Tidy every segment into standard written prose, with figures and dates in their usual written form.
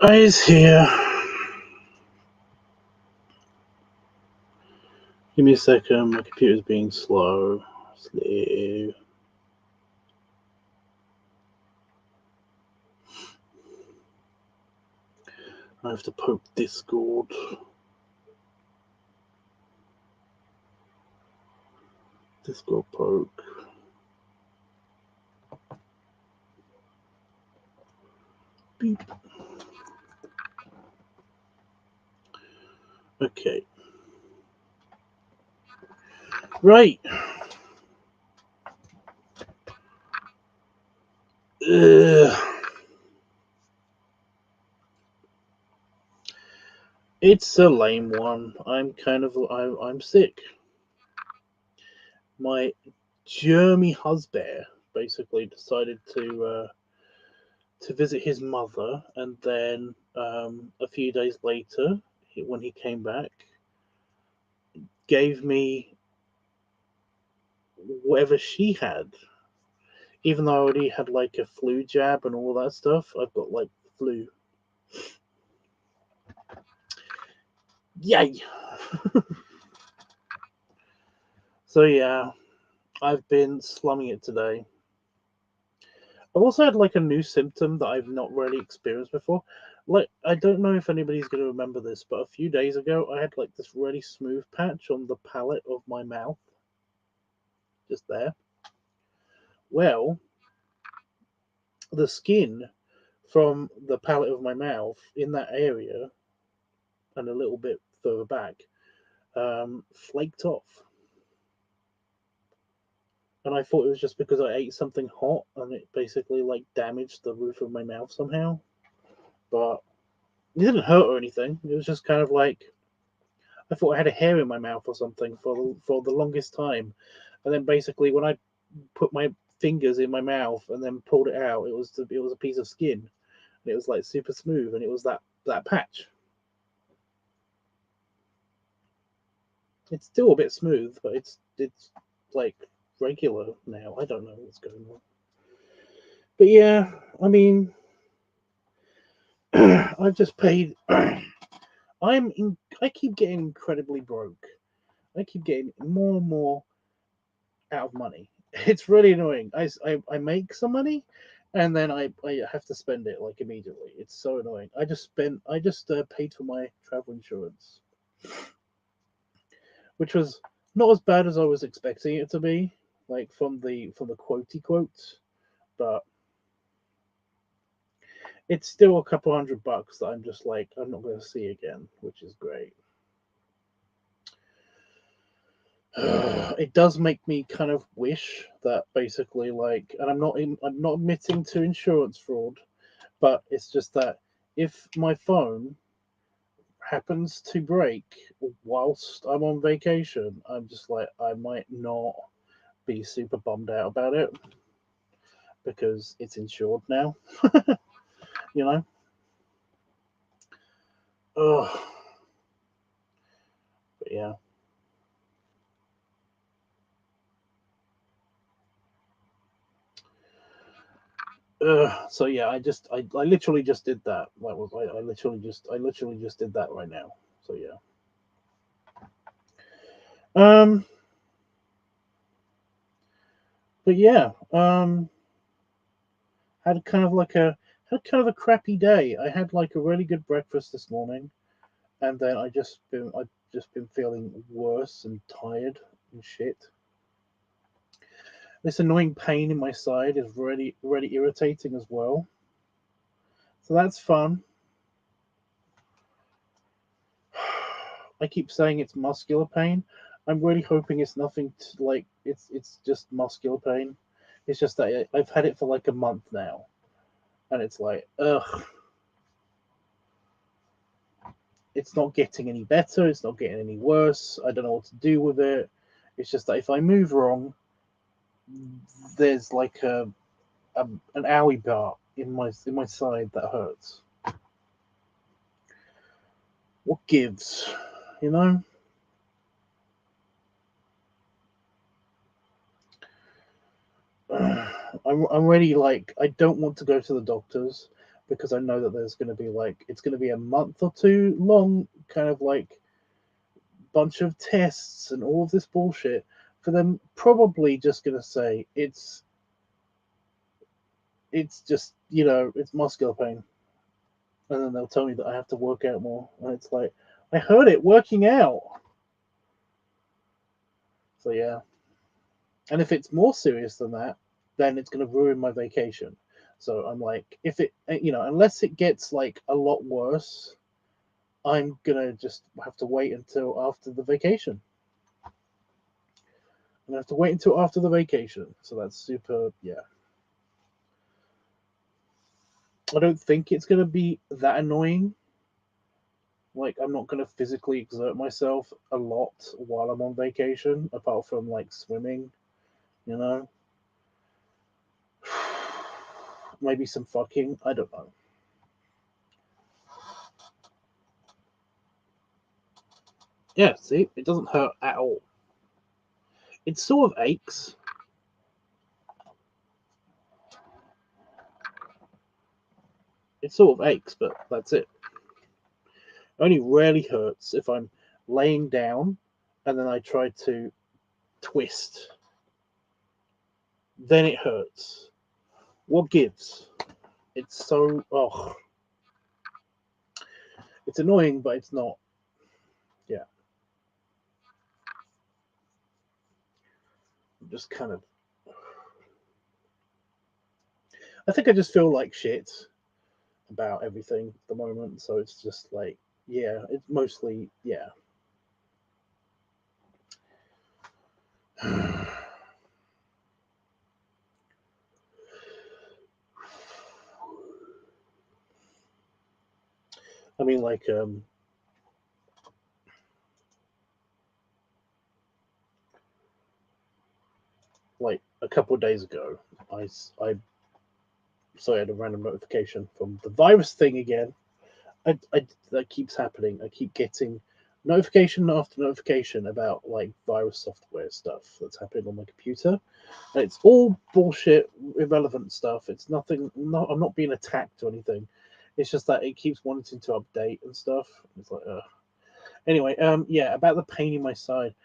Is here. Give me a second. My computer's being slow. I have to poke Discord. Discord poke. Beep. Okay. Right. It's a lame one. I'm sick. My germy husband basically decided to visit his mother, and then a few days later, when he came back, gave me whatever she had. Even though I already had like a flu jab and all that stuff, I've got like flu. Yay! So yeah, I've been slumming it today. I've also had like a new symptom that I've not really experienced before. Like, I don't know if anybody's going to remember this, but a few days ago I had like this really smooth patch on the palate of my mouth. Just there. Well, the skin from the palate of my mouth in that area and a little bit further back flaked off. And I thought it was just because I ate something hot and it basically like damaged the roof of my mouth somehow. But it didn't hurt or anything. It was just kind of like I thought I had a hair in my mouth or something for the longest time. And then basically when I put my fingers in my mouth and then pulled it out, it was a piece of skin. And it was like super smooth, and it was that patch. It's still a bit smooth, but it's like regular now. I don't know what's going on. But yeah, I mean, I've just paid. I keep getting incredibly broke. I keep getting more and more out of money. It's really annoying. I make some money, and then I have to spend it like immediately. It's so annoying. I just paid for my travel insurance, which was not as bad as I was expecting it to be, like from the quotey quotes, but it's still a couple $100 that I'm just like I'm not going to see again, which is great. It does make me kind of wish that basically like, and I'm not admitting to insurance fraud, but it's just that if my phone happens to break whilst I'm on vacation, I'm just like I might not be super bummed out about it because it's insured now. You know. Ugh. But yeah. So yeah, I literally just did that. I literally just did that right now. So yeah. Um. But yeah. Had kind of a crappy day. I had like a really good breakfast this morning, and then I've just been feeling worse and tired and shit. This annoying pain in my side is really irritating as well. So that's fun. I keep saying it's muscular pain. I'm really hoping it's nothing to, like it's just muscular pain. It's just that I've had it for like a month now, and it's like ugh. It's not getting any better. It's not getting any worse. I don't know what to do with it. It's just that if I move wrong, there's like an owie part in my side that hurts. What gives, you know? I'm really like I don't want to go to the doctors, because I know that there's going to be it's going to be a month or two long, kind of bunch of tests and all of this bullshit, for them probably just going to say it's just, it's muscular pain, and then they'll tell me that I have to work out more, and it's like, I heard it working out. So yeah, and if it's more serious than that, then it's going to ruin my vacation. So I'm like, if it, unless it gets a lot worse, I'm gonna just have to wait until after the vacation. I'm gonna have to wait until after the vacation. So that's super, yeah. I don't think it's gonna be that annoying. I'm not gonna physically exert myself a lot while I'm on vacation, apart from swimming, you know. Maybe some fucking, I don't know. Yeah, see, it doesn't hurt at all. It sort of aches. It sort of aches, but that's it. Only rarely hurts if I'm laying down and then I try to twist. Then it hurts. What gives? It's so, it's annoying, but it's not. Yeah. I'm just kind of, I think I just feel like shit about everything at the moment. So it's just yeah, it's mostly, yeah. I mean, a couple of days ago, I saw I had a random notification from the virus thing again. That keeps happening. I keep getting notification after notification about virus software stuff that's happening on my computer. And it's all bullshit, irrelevant stuff. It's nothing. No, I'm not being attacked or anything. It's just that it keeps wanting to update and stuff. It's like, anyway, yeah, about the pain in my side.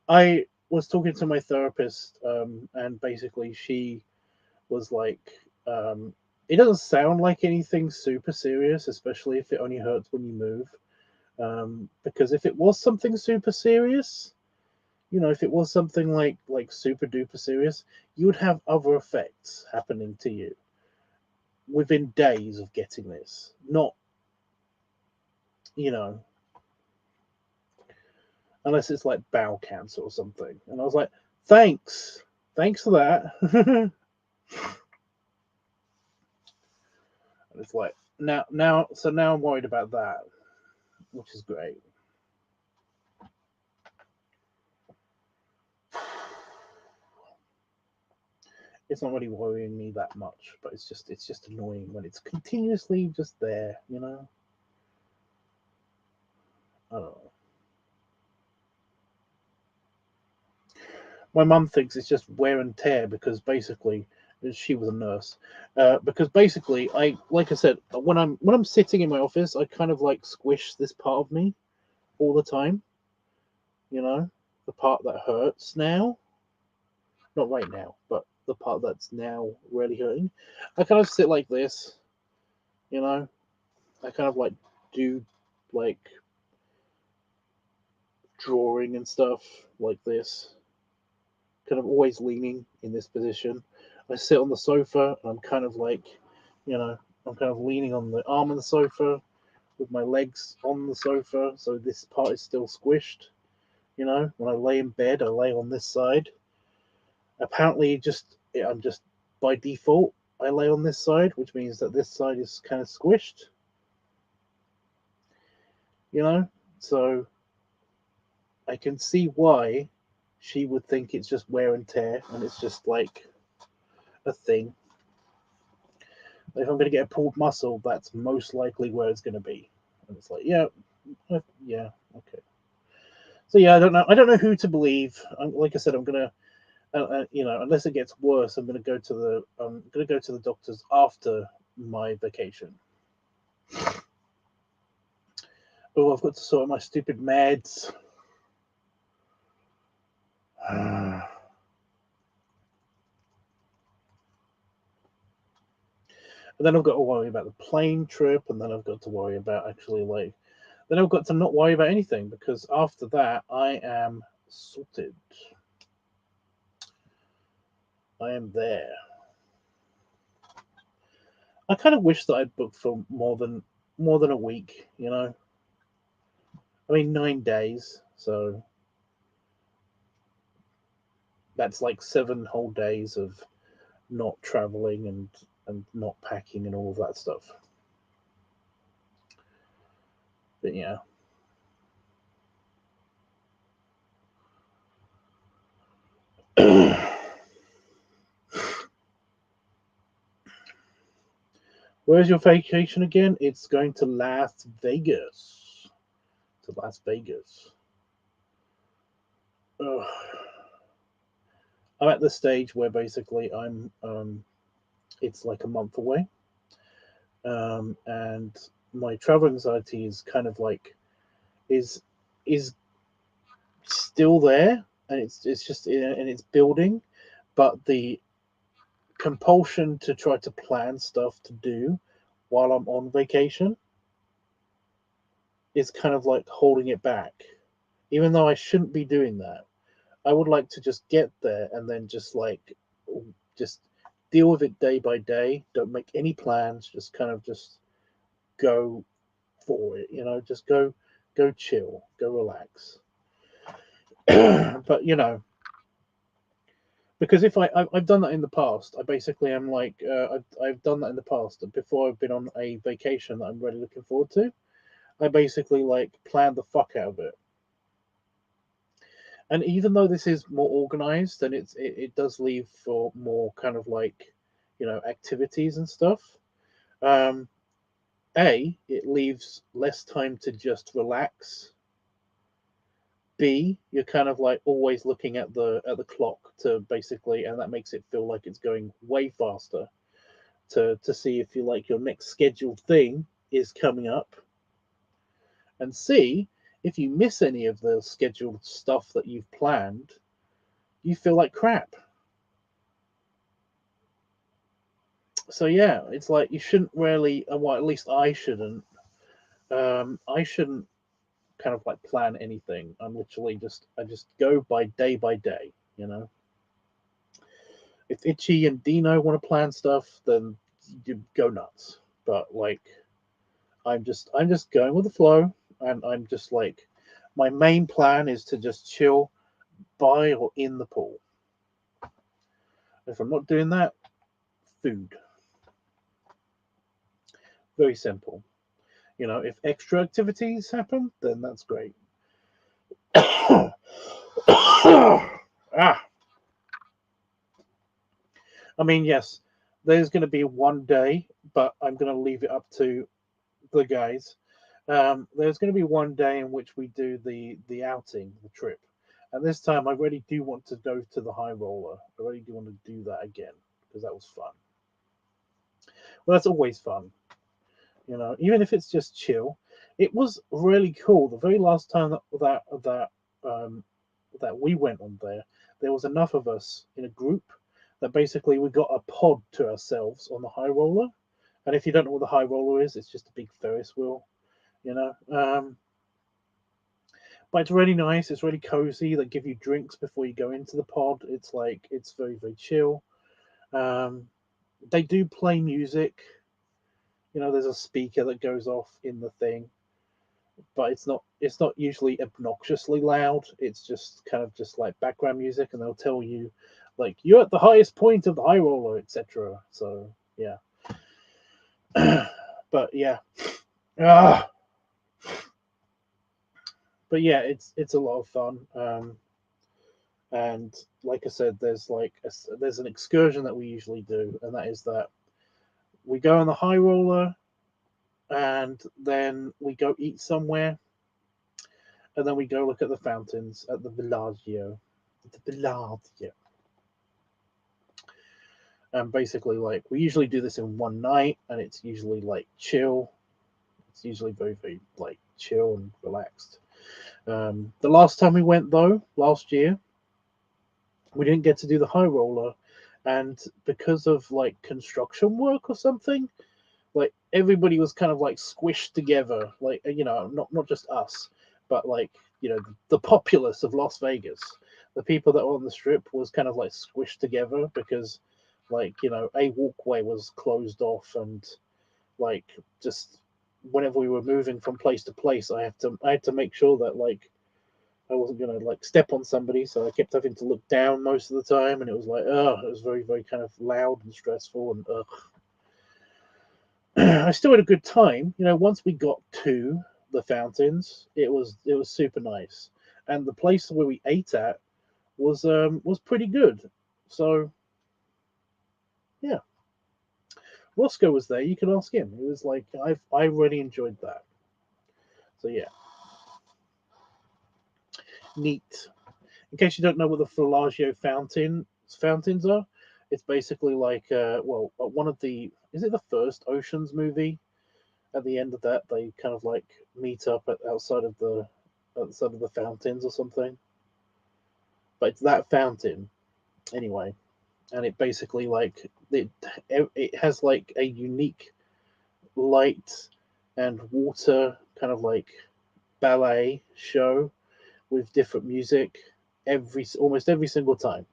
I was talking to my therapist, and basically she was like, it doesn't sound like anything super serious, especially if it only hurts when you move. Because if it was something super serious, if it was something like super duper serious, you would have other effects happening to you within days of getting this. Not, you know, unless it's like bowel cancer or something. And I was like, thanks for that. And it's like so now I'm worried about that, which is great. It's not really worrying me that much, but it's just annoying when it's continuously just there, I don't know. My mum thinks it's just wear and tear because basically she was a nurse. Because basically, like I said, when I'm sitting in my office, I kind of squish this part of me all the time. The part that hurts now, not right now, but the part that's now really hurting. I kind of sit like this, you know. I kind of do like drawing and stuff like this, kind of always leaning in this position. I sit on the sofa and I'm kind of you know, I'm kind of leaning on the arm of the sofa with my legs on the sofa, so this part is still squished. When I lay in bed, I lay on this side. Apparently, I'm just by default, I lay on this side, which means that this side is kind of squished. So I can see why she would think it's just wear and tear, and it's just a thing. If I'm going to get a pulled muscle, that's most likely where it's going to be. And it's yeah, okay. So yeah, I don't know who to believe. Like I said, I'm gonna, unless it gets worse, I'm gonna go to the doctors after my vacation. Oh, I've got to sort my stupid meds. And then I've got to worry about the plane trip, and then I've got to worry about actually then I've got to not worry about anything, because after that I am sorted. I am there. I kind of wish that I'd booked for more than a week, you know. I mean, 9 days, so that's like 7 whole days of not traveling and not packing and all of that stuff. But yeah. Where's your vacation again? It's going to Las Vegas. To Las Vegas. Ugh. I'm at the stage where basically I'm it's like a month away, and my travel anxiety is kind of like is still there, and it's just and it's building, but the compulsion to try to plan stuff to do while I'm on vacation is kind of like holding it back, even though I shouldn't be doing that. I would like to just get there and then just deal with it day by day. Don't make any plans. Just kind of just go for it. You know, just go chill, go relax. But you know, because if I've done that in the past. I basically am like I've done that in the past before. I've been on a vacation that I'm really looking forward to. I basically like plan the fuck out of it. And even though this is more organized, and it does leave for more kind of like, you know, activities and stuff. Um, it leaves less time to just relax. B, you're kind of like always looking at the clock to basically, and that makes it feel like it's going way faster to see if you like your next scheduled thing is coming up. And C, if you miss any of the scheduled stuff that you've planned, you feel like crap. So yeah, it's like you shouldn't really, well, at least I shouldn't. I shouldn't kind of like plan anything. I'm literally I just go by day. You know, if Itchy and Dino want to plan stuff, then you go nuts. But like, I'm just going with the flow, and I'm just like, my main plan is to just chill by or in the pool. If I'm not doing that, food. Very simple. You know, if extra activities happen, then that's great. Ah, I mean, yes, there's going to be one day, but I'm going to leave it up to the guys. There's going to be one day in which we do the outing, the trip, and this time I really do want to go to the high roller. I really do want to do that again because that was fun. Well, that's always fun, you know, even if it's just chill. It was really cool. The very last time um, that we went on there was enough of us in a group that basically we got a pod to ourselves on the high roller. And if you don't know what the high roller is, it's just a big Ferris wheel, you know. But it's really nice. It's really cozy. They give you drinks before you go into the pod. It's like it's very very chill. Um, they do play music. You know, there's a speaker that goes off in the thing, but it's not usually obnoxiously loud. It's just kind of just like background music, and they'll tell you like you're at the highest point of the high roller, etc. So yeah. But yeah. Ah, but yeah, it's a lot of fun. And like I said, there's an excursion that we usually do, and that is that we go on the high roller, and then we go eat somewhere, and then we go look at the fountains at the Bellagio. The Bellagio. And basically, like, we usually do this in one night, and it's usually like chill. It's usually very, very like chill and relaxed. The last time we went though, last year, we didn't get to do the high roller, and because of like construction work or something, like everybody was kind of like squished together, like not just us, but like the populace of Las Vegas, the people that were on the strip was kind of like squished together because like a walkway was closed off, and like just whenever we were moving from place to place, I had to make sure that like I wasn't gonna like step on somebody, so I kept having to look down most of the time, and it was like, it was very, very kind of loud and stressful, and I still had a good time. Once we got to the fountains, it was super nice, and the place where we ate at was pretty good. So yeah, Roscoe was there. You can ask him. He was like, I really enjoyed that. So yeah, neat. In case you don't know what the Bellagio fountains are, it's basically like one of the is it the first Ocean's movie? At the end of that, they kind of like meet up outside of the fountains or something. But it's that fountain anyway, and it basically like it has like a unique light and water kind of like ballet show with different music almost every single time,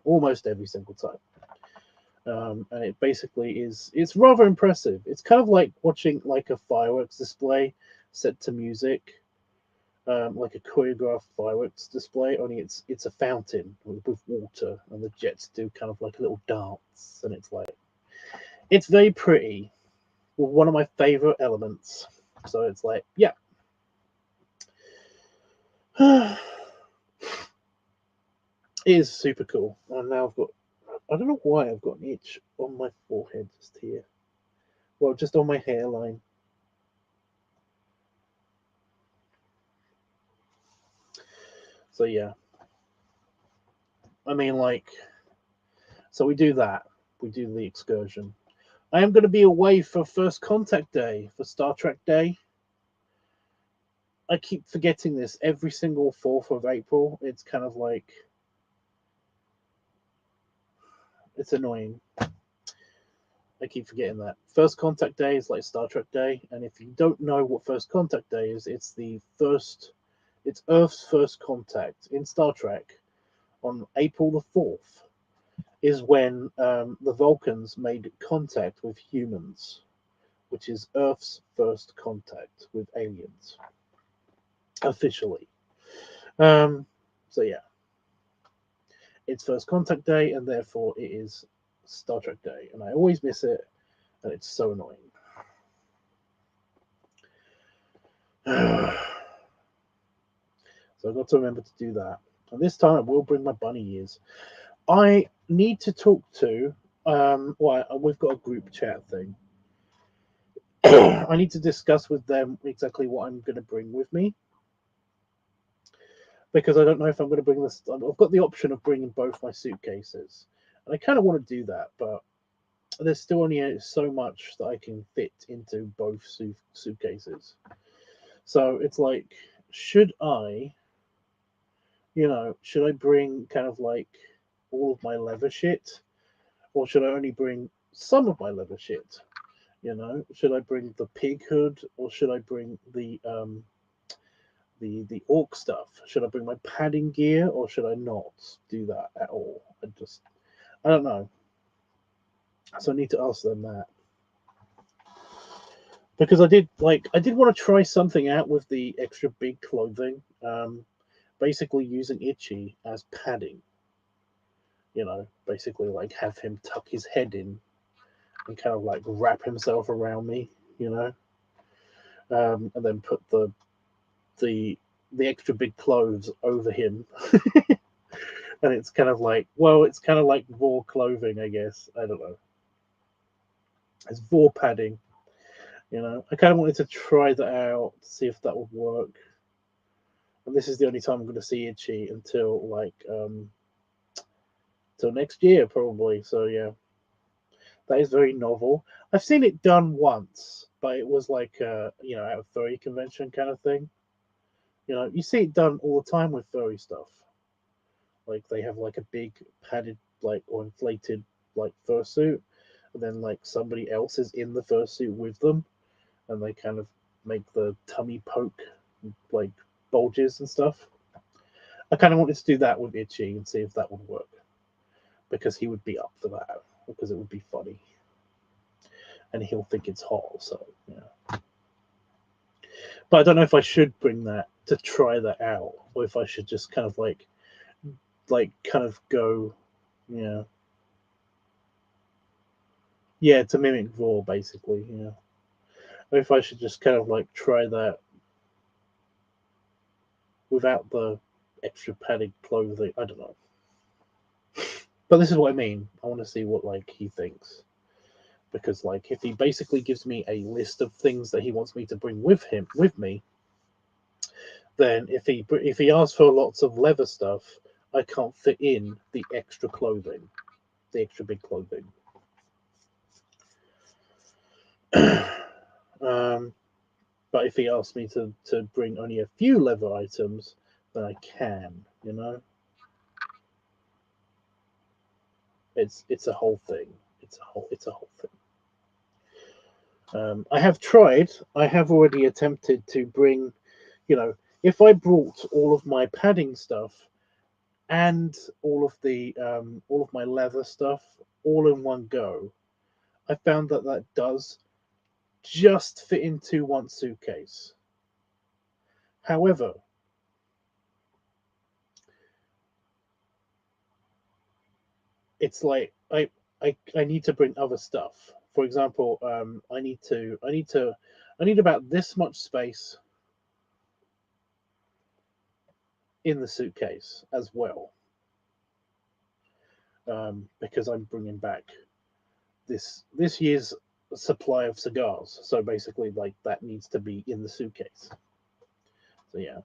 and it basically it's rather impressive. It's kind of like watching like a fireworks display set to music, like a choreographed fireworks display. Only it's a fountain with water, and the jets do kind of like a little dance, and it's very pretty. One of my favorite elements. So it's like, yeah. It is super cool. And now I don't know why I've got an itch on my forehead just here. Well, just on my hairline. So yeah. I mean, like, so we do that. We do the excursion. I am going to be away for First Contact Day, for Star Trek Day. I keep forgetting this every single 4th of April. It's kind of like, it's annoying. I keep forgetting that. First Contact Day is like Star Trek Day, and if you don't know what First Contact Day is, it's Earth's first contact in Star Trek on April the 4th, is when the Vulcans made contact with humans, which is Earth's first contact with aliens, officially. So yeah, it's First Contact Day, and therefore it is Star Trek Day, and I always miss it, and it's so annoying. So I've got to remember to do that. And this time I will bring my bunny ears. I need to talk to, we've got a group chat thing. I need to discuss with them exactly what I'm going to bring with me. Because I don't know if I'm going to bring this. I've got the option of bringing both my suitcases. And I kind of want to do that, but there's still only so much that I can fit into both suitcases. So it's like, should I bring kind of like all of my leather shit, or should I only bring some of my leather shit? Should I bring the pig hood, or should I bring the orc stuff? Should I bring my padding gear, or should I not do that at all? I don't know. So I need to ask them that. Because I did want to try something out with the extra big clothing. Basically using Itchy as padding. Basically like have him tuck his head in and kind of like wrap himself around me, and then put the extra big clothes over him. And it's kind of like raw clothing, I guess. I don't know. It's raw padding. I kind of wanted to try that out to see if that would work. And this is the only time I'm going to see Itchy until till next year probably. So yeah. That is very novel. I've seen it done once, but it was like you know, at a furry convention kind of thing. You know, you see it done all the time with furry stuff. Like they have like a big padded like or inflated like fursuit, and then like somebody else is in the fursuit with them, and they kind of make the tummy poke like bulges and stuff. I kind of wanted to do that with Itchy and see if that would work, because he would be up for that, because it would be funny, and he'll think it's hot. So yeah. But I don't know if I should bring that to try that out, or if I should just kind of like kind of go, yeah, yeah, to mimic Raw basically, yeah. Or if I should just kind of like try that without the extra padded clothing. I don't know. But this is what I mean. I want to see what like he thinks, because like if he basically gives me a list of things that he wants me to bring with me, then if he asks for lots of leather stuff, I can't fit in the extra clothing, the extra big clothing. But if he asks me to bring only a few leather items, then I can, you know. It's a whole thing. It's a whole thing. I have tried. I have already attempted to bring, you know, if I brought all of my padding stuff and all of my leather stuff all in one go, I found that that does just fit into one suitcase. However, it's like I need to bring other stuff. For example, I need about this much space in the suitcase as well, because I'm bringing back this year's supply of cigars. So basically, like that needs to be in the suitcase. So yeah,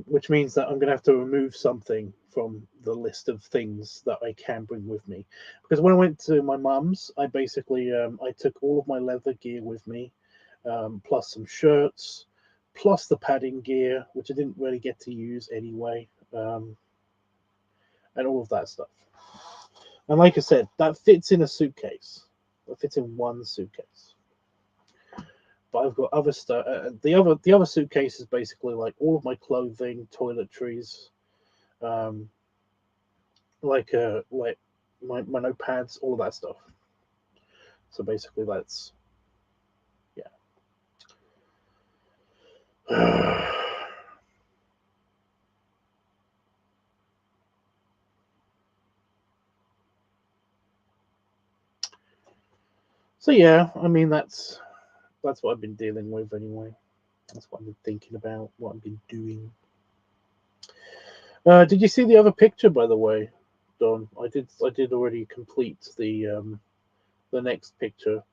which means that I'm going to have to remove something from the list of things that I can bring with me. Because when I went to my mum's, I basically I took all of my leather gear with me, plus some shirts, plus the padding gear, which I didn't really get to use anyway, and all of that stuff. And like I said, that fits in a suitcase. That fits in one suitcase. But I've got other stuff. The other suitcase is basically like all of my clothing, toiletries, um, like my notepads, all of that stuff. So basically, that's yeah. So yeah, I mean that's what I've been dealing with anyway. That's what I've been thinking about. What I've been doing. Did you see the other picture, by the way, Don? I did already complete the next picture.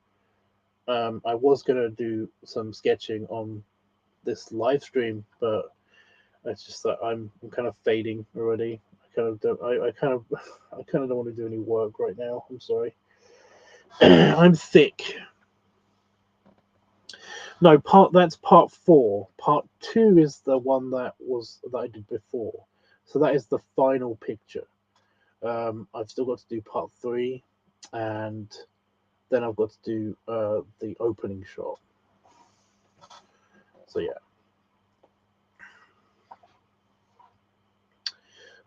I was gonna do some sketching on this live stream, but it's just that I'm kind of fading already. I kind of don't. I kind of I kind of don't want to do any work right now. I'm sorry. I'm thick. No, that's part four. Part two is the one that I did before. So that is the final picture. I've still got to do part three, and then I've got to do the opening shot. So yeah.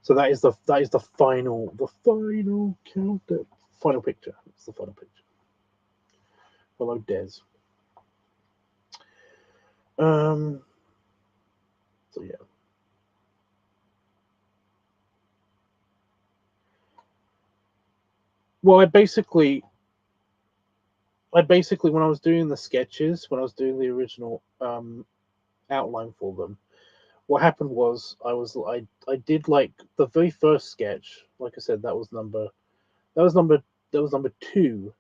So that is the final countdown. Final picture. It's the final picture. Hello, Des. So yeah. Well, I basically when I was doing the sketches, when I was doing the original outline for them, what happened was I did like the very first sketch. Like I said, that was number that was number two,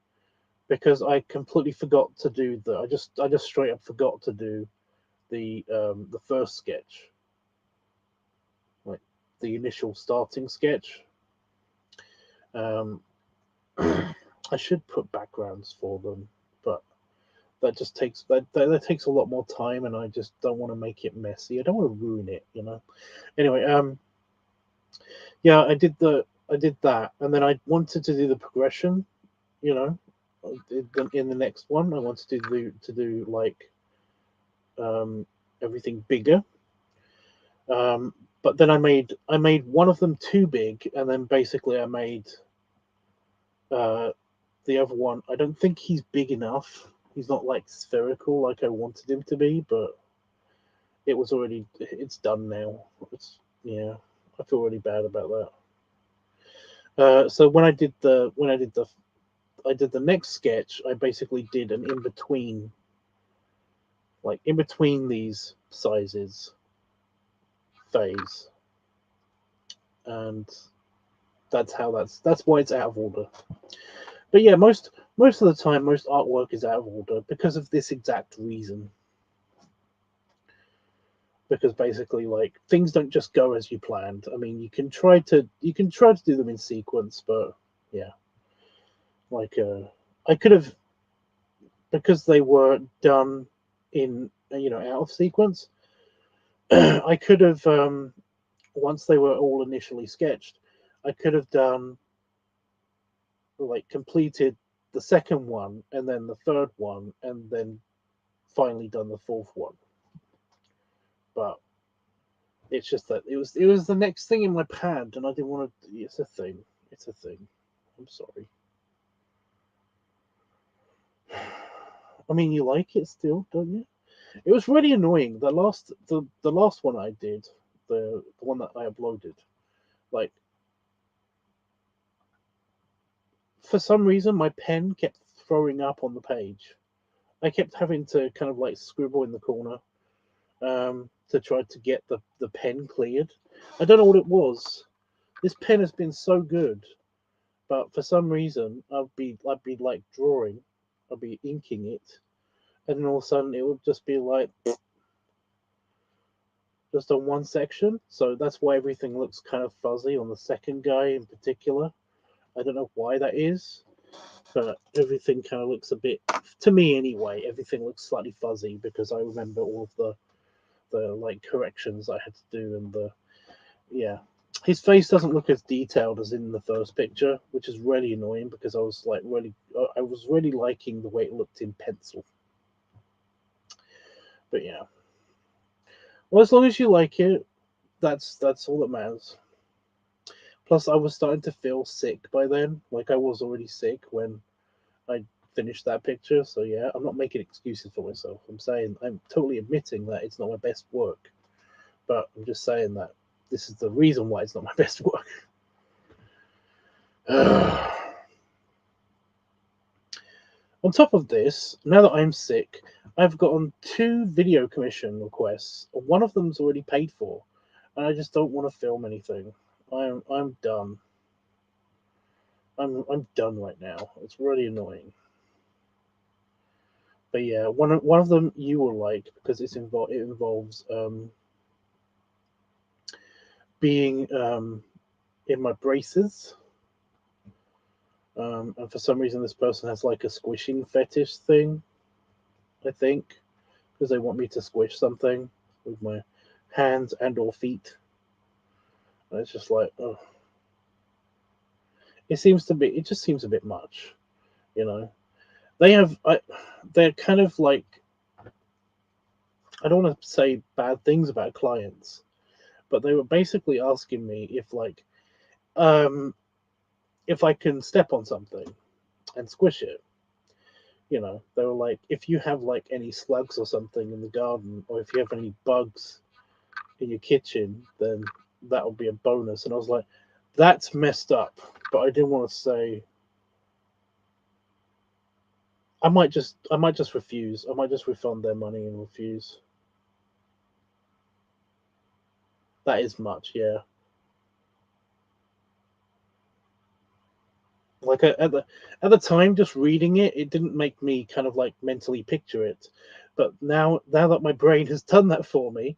because I completely forgot to do I just straight up forgot to do the first sketch, like the initial starting sketch. Um, I should put backgrounds for them, but that just takes that takes a lot more time, and I just don't want to make it messy. I don't want to ruin it, you know. Anyway, yeah, I did that, and then I wanted to do the progression, you know. In the next one, I wanted to do like um, everything bigger. Um, but then I made one of them too big, and then basically I made uh, the other one. I don't think he's big enough. He's not like spherical like I wanted him to be, but it's done now. It's yeah, I feel really bad about that. So I did the next sketch, I basically did an in between, like in between these sizes phase, and that's why it's out of order. But yeah, most of the time, most artwork is out of order because of this exact reason. Because basically, like things don't just go as you planned. I mean, you can try to do them in sequence, but yeah, like I could have, because they were done in out of sequence. I could have once they were all initially sketched, I could have done like completed the second one and then the third one and then finally done the fourth one. But it's just that it was the next thing in my pad, and I didn't want to. It's a thing. It's a thing. I'm sorry. I mean, you like it still, don't you? It was really annoying. The last one I did, the one that I uploaded, like for some reason my pen kept throwing up on the page. I kept having to kind of like scribble in the corner to try to get the pen cleared. I don't know what it was. This pen has been so good, but for some reason I'd be like drawing, I'd be inking it, and then all of a sudden it would just be like just on one section. So that's why everything looks kind of fuzzy on the second guy in particular. I don't know why that is, but everything kind of looks a bit, to me anyway, everything looks slightly fuzzy because I remember all of the like corrections I had to do, and the yeah, his face doesn't look as detailed as in the first picture, which is really annoying because I was really liking the way it looked in pencil. But yeah, well, as long as you like it, that's all that matters. Plus, I was starting to feel sick by then. Like I was already sick when I finished that picture. So yeah, I'm not making excuses for myself. I'm totally admitting that it's not my best work, but I'm just saying that this is the reason why it's not my best work. On top of this, now that I'm sick, I've gotten 2 video commission requests. One of them's already paid for, and I just don't want to film anything. I'm done. I'm done right now. It's really annoying. But yeah, one of them you will like because it involves being in my braces. And for some reason, this person has like a squishing fetish thing, I think, because they want me to squish something with my hands and or feet. And it's just like, oh, it just seems a bit much, you know. They're kind of like, I don't want to say bad things about clients, but they were basically asking me um, if I can step on something and squish it. You know, they were like, if you have like any slugs or something in the garden, or if you have any bugs in your kitchen, then that would be a bonus. And I was like, that's messed up. But I didn't want to say. I might just refuse. I might just refund their money and refuse. That is much, yeah. Like at the time, just reading it, it didn't make me kind of like mentally picture it. But now that my brain has done that for me,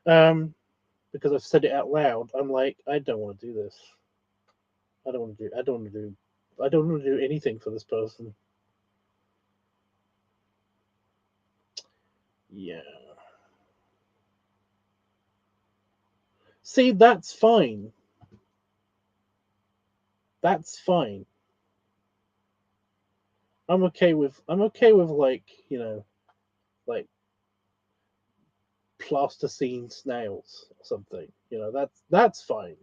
um, because I've said it out loud, I'm like, I don't want to do this. I don't want to do. I don't want to do. I don't want to do anything for this person. Yeah. See, that's fine. That's fine. I'm okay with. I'm okay with like like plasticine snails or something. That's fine.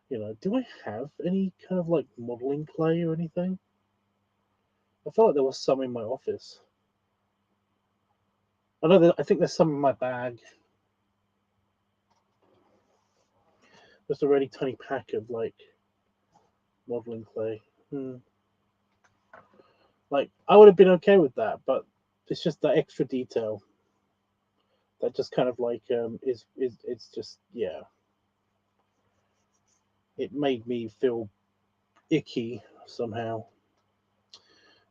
Do I have any kind of like modeling clay or anything? I felt like there was some in my office. I think there's some in my bag. Just a really tiny pack of like modeling clay. Like I would have been okay with that, but it's just that extra detail that just kind of like is it's just yeah. It made me feel icky somehow.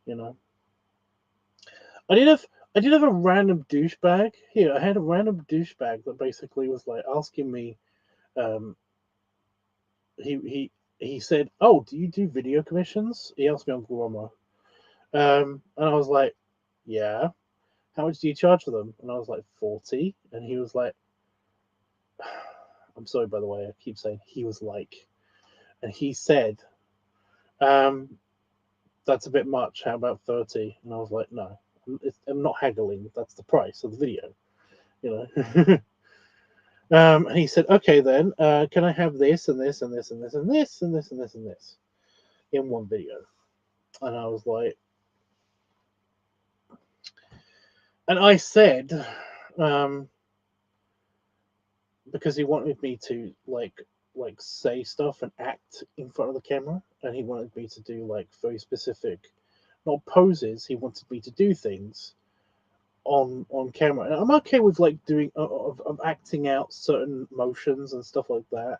You know. I did have I did have a random douchebag here. I had a random douchebag that basically was like asking me. Um, he said, "Oh, do you do video commissions?" He asked me on Groma, and I was like, "Yeah." How much do you charge for them? And I was like 40, and he was like, I'm sorry by the way, I keep saying he was like, and he said, um, that's a bit much. How about 30? And I was like, no, I'm not haggling. That's the price of the video, you know. And he said, okay, then, can I have this and this and this and this and this and this and this and this in one video? And I was like, and I said, um, because he wanted me to like say stuff and act in front of the camera, and he wanted me to do like very specific, not poses. He wanted me to do things on camera, and I'm okay with like doing of acting out certain motions and stuff like that.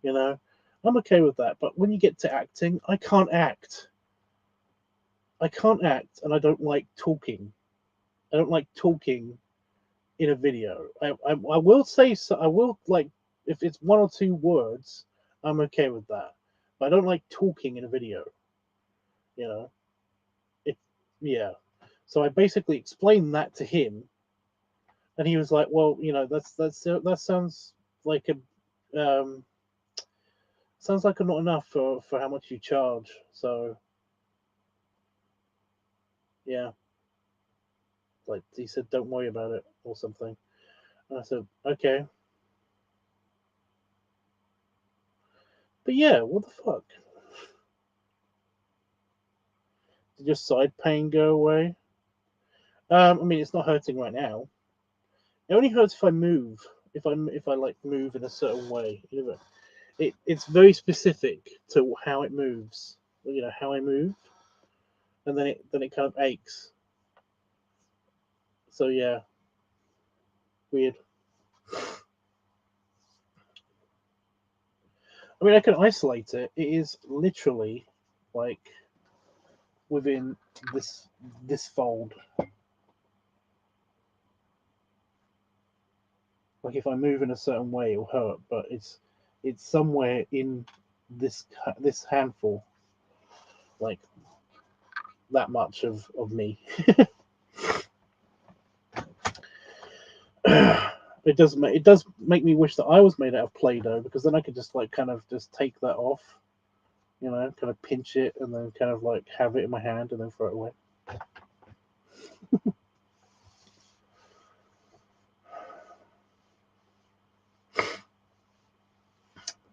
You know, I'm okay with that. But when you get to acting, I can't act. I can't act, and I don't like talking. I don't like talking in a video. I will say so. I will like if it's one or two words, I'm okay with that. But I don't like talking in a video. You know, it yeah. So I basically explained that to him, and he was like, "Well, that sounds like a not enough for how much you charge." So yeah, like he said, "Don't worry about it" or something. And I said, "Okay." But yeah, what the fuck? Did your side pain go away? I mean, it's not hurting right now. It only hurts if I move. If I like move in a certain way. It's very specific to how it moves. How I move, and then it kind of aches. So yeah, weird. I mean, I can isolate it. It is literally like within this fold. Like if I move in a certain way, it'll hurt, but it's somewhere in this handful, like that much of me. It does make me wish that I was made out of Play-Doh, because then I could just like kind of just take that off, kind of pinch it and then kind of like have it in my hand and then throw it away.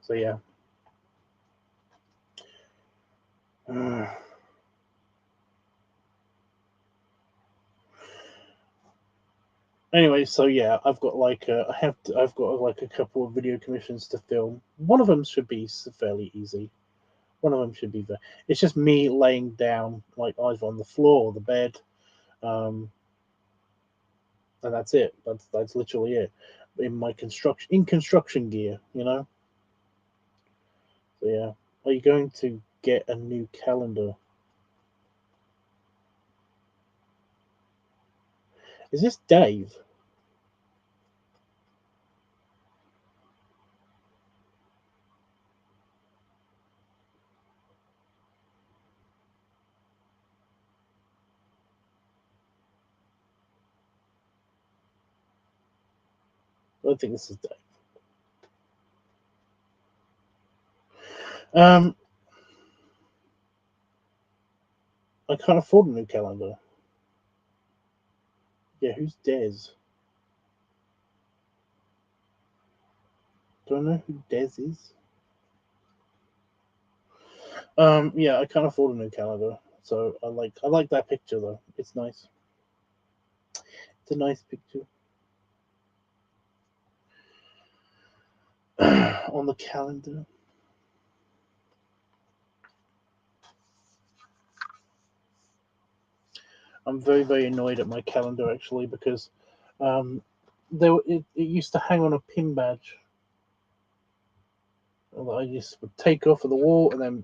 So yeah. Anyway, so yeah, I've got like a couple of video commissions to film. One of them should be fairly easy. One of them should be it's just me laying down like either on the floor or the bed, and that's it. That's literally it. In my construction gear. So yeah, are you going to get a new calendar? Is this Dave? don't think this is Dave. I can't afford a new calendar. Yeah, who's Dez? Do I know who Dez is? Yeah, I can't afford a new calendar, so I like that picture though. It's nice. It's a nice picture. On the calendar. I'm very, very annoyed at my calendar actually because it used to hang on a pin badge. I just would take off of the wall and then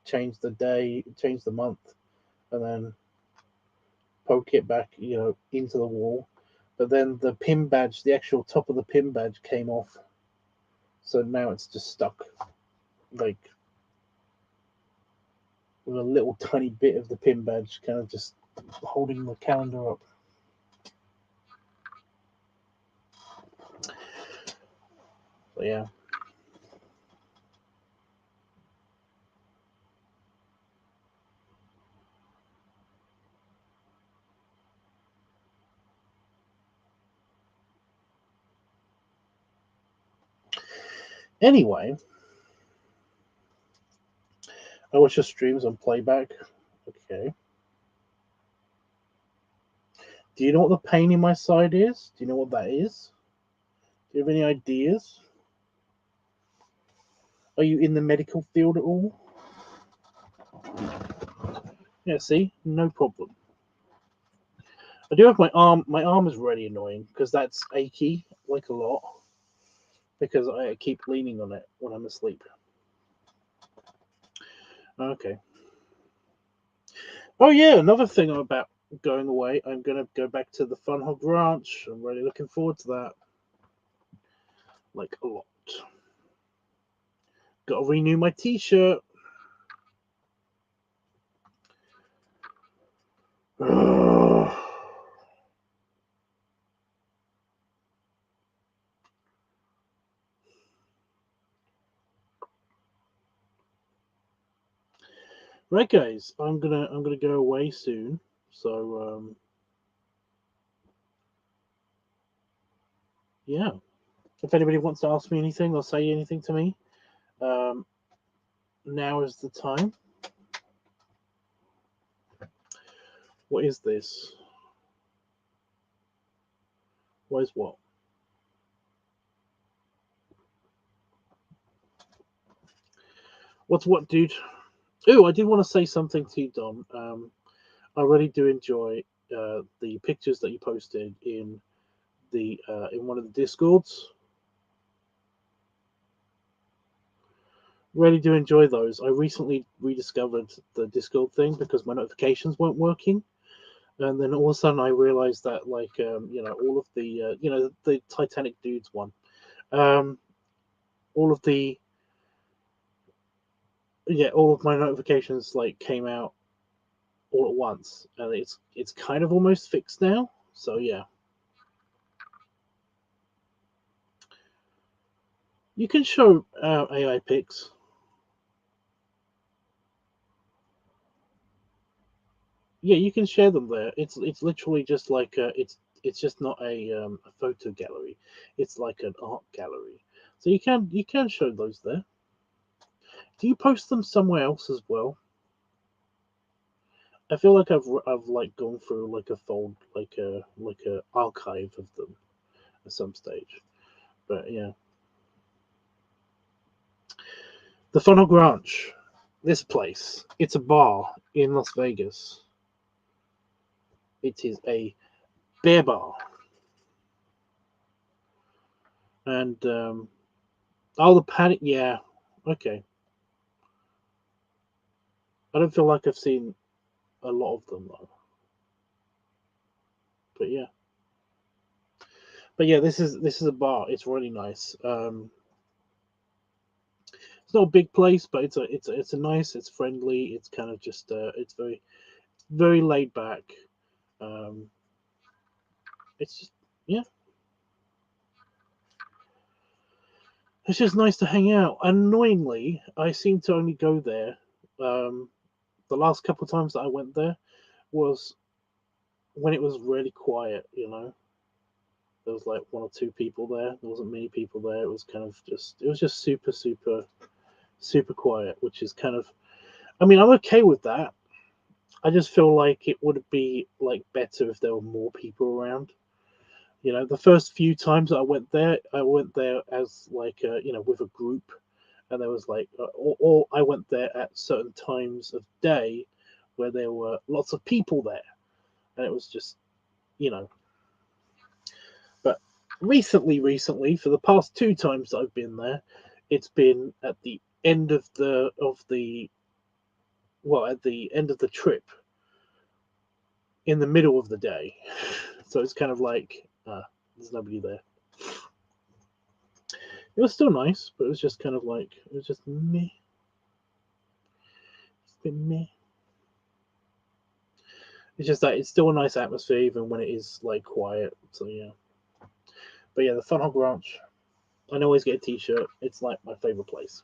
change the day, change the month, and then poke it back into the wall. But then the pin badge, the actual top of the pin badge came off, so now it's just stuck like with a little tiny bit of the pin badge kind of just holding the calendar up. So yeah. Anyway, I watch your streams on playback. Okay. Do you know what the pain in my side is? Do you know what that is? Do you have any ideas? Are you in the medical field at all? Yeah, see? No problem. I do have my arm. My arm is really annoying because that's achy, like a lot. Because I keep leaning on it when I'm asleep. Okay. Oh yeah, another thing about going away. I'm going to go back to the Fun Hog Ranch. I'm really looking forward to that. Like a lot. Got to renew my t-shirt. Right, guys, I'm gonna go away soon. So yeah, if anybody wants to ask me anything or say anything to me, now is the time. What is this? What is what? What's what, dude? Oh, I did want to say something to you, Dom. I really do enjoy the pictures that you posted in one of the discords. Really do enjoy those. I recently rediscovered the Discord thing because my notifications weren't working, and then all of a sudden I realized that all of the the Titanic dudes one, all of the all of my notifications came out all at once, and it's kind of almost fixed now. So yeah, you can show AI pics. Yeah, you can share them there. It's literally just it's just not a photo gallery. It's like an art gallery. So you can show those there. Do you post them somewhere else as well? I feel like I've gone through a fold like a archive of them at some stage. But yeah, the Funnel Ranch. This place. It's a bar in Las Vegas. It is a beer bar, and the paddock. Yeah, okay. I don't feel like I've seen a lot of them though. But yeah, this is a bar. It's really nice. It's not a big place, but it's a nice. It's friendly. It's kind of just it's very laid back. Um, it's just yeah. it's just nice to hang out. Annoyingly, I seem to only go there. The last couple of times that I went there was when it was really quiet. There was like one or two people there. There wasn't many people there. It was just super, super, super quiet, which is kind of. I mean, I'm okay with that. I just feel like it would be like better if there were more people around. The first few times that I went there as like with a group, and there was like, or I went there at certain times of day where there were lots of people there, and it was just, you know. But recently, for the past two times that I've been there, it's been at the end of at the end of the trip, in the middle of the day. So it's kind of like there's nobody there. It was still nice, but it was just kind of like it was just meh. It's been meh. It's just that it's still a nice atmosphere even when it is like quiet. So yeah. But yeah, the Fun Hog Ranch. I can always get a T-shirt. It's like my favorite place.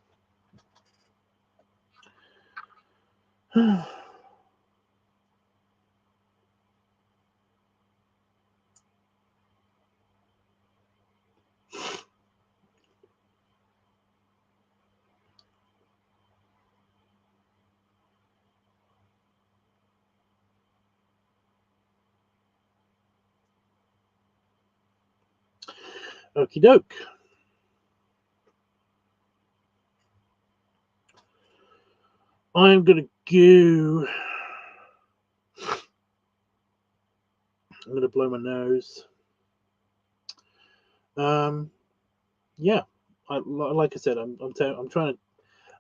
Okie doke. I'm gonna go. I'm gonna blow my nose. Yeah. Like I said, I'm trying to.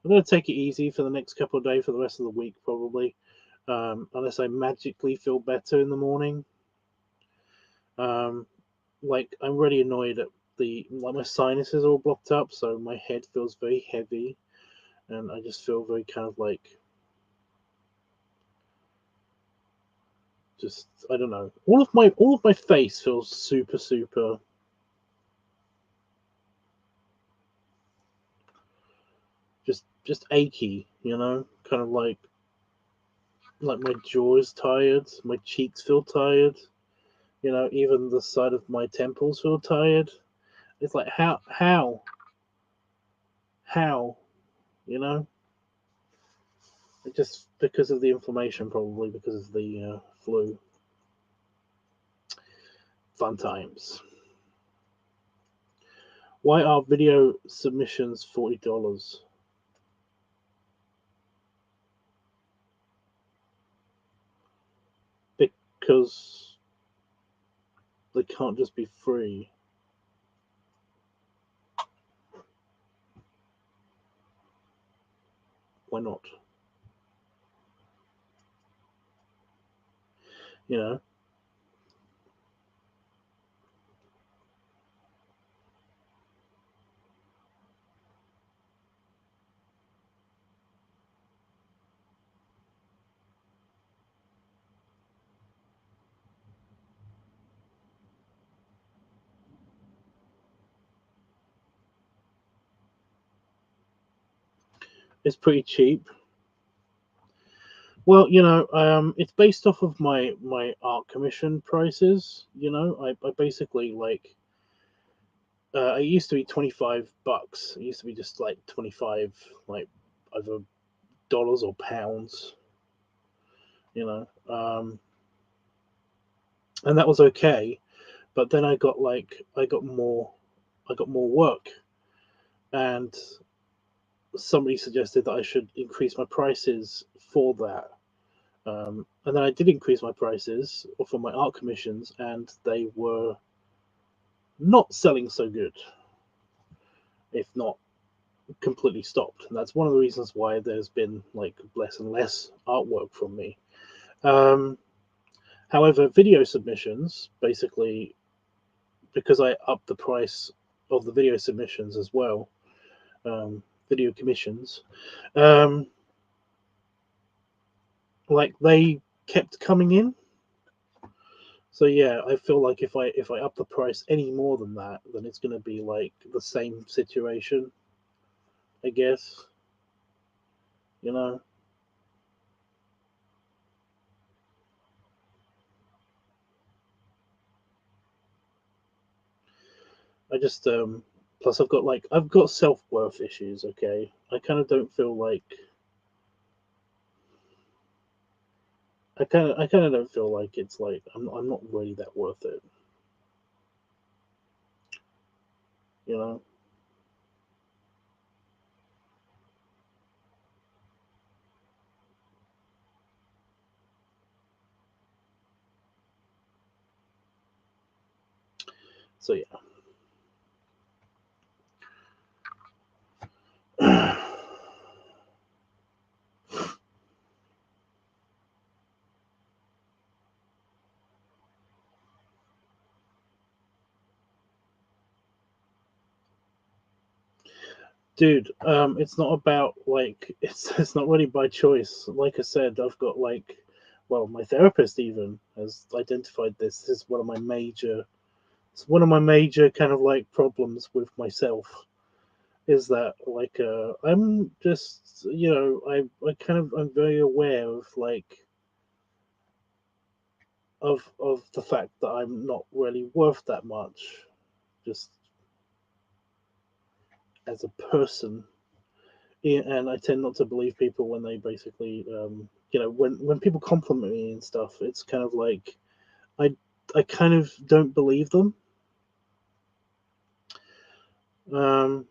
I'm gonna take it easy for the next couple of days, for the rest of the week, probably. Unless I magically feel better in the morning. Like I'm really annoyed at my sinuses are all blocked up, so my head feels very heavy, and I just feel very kind of like just I don't know. All of my face feels super super just achy, kind of like my jaw is tired, my cheeks feel tired, even the side of my temples feel tired. It's like how, you know, just because of the inflammation, probably because of the flu. Fun times. Why are video submissions $40? Because they can't just be free. Why not? You know? It's pretty cheap. Well, it's based off of my art commission prices. I basically like. It used to be $25. It used to be just like 25, like either dollars or pounds. And that was okay. But then I got more work, and somebody suggested that I should increase my prices for that. And then I did increase my prices for my art commissions, and they were not selling so good, if not completely stopped. And that's one of the reasons why there's been like less and less artwork from me. However, video submissions, basically, because I upped the price of the video submissions as well, video commissions, like they kept coming in. So yeah, I feel like if I up the price any more than that, then it's gonna be like the same situation, I guess. You know. I just plus I've got self-worth issues, okay? I kind of don't feel like I kind of don't feel like it's like I'm not really that worth it, you know? So yeah. Dude, it's not about like it's not really by choice. Like I said, I've got like, well, my therapist even has identified this. This is one of my major, it's one of my major kind of like problems with myself is that like I'm just I kind of I'm very aware of like of the fact that I'm not really worth that much, just as a person. Yeah, and I tend not to believe people when they basically, when people compliment me and stuff. It's kind of like I I kind of don't believe them. Um,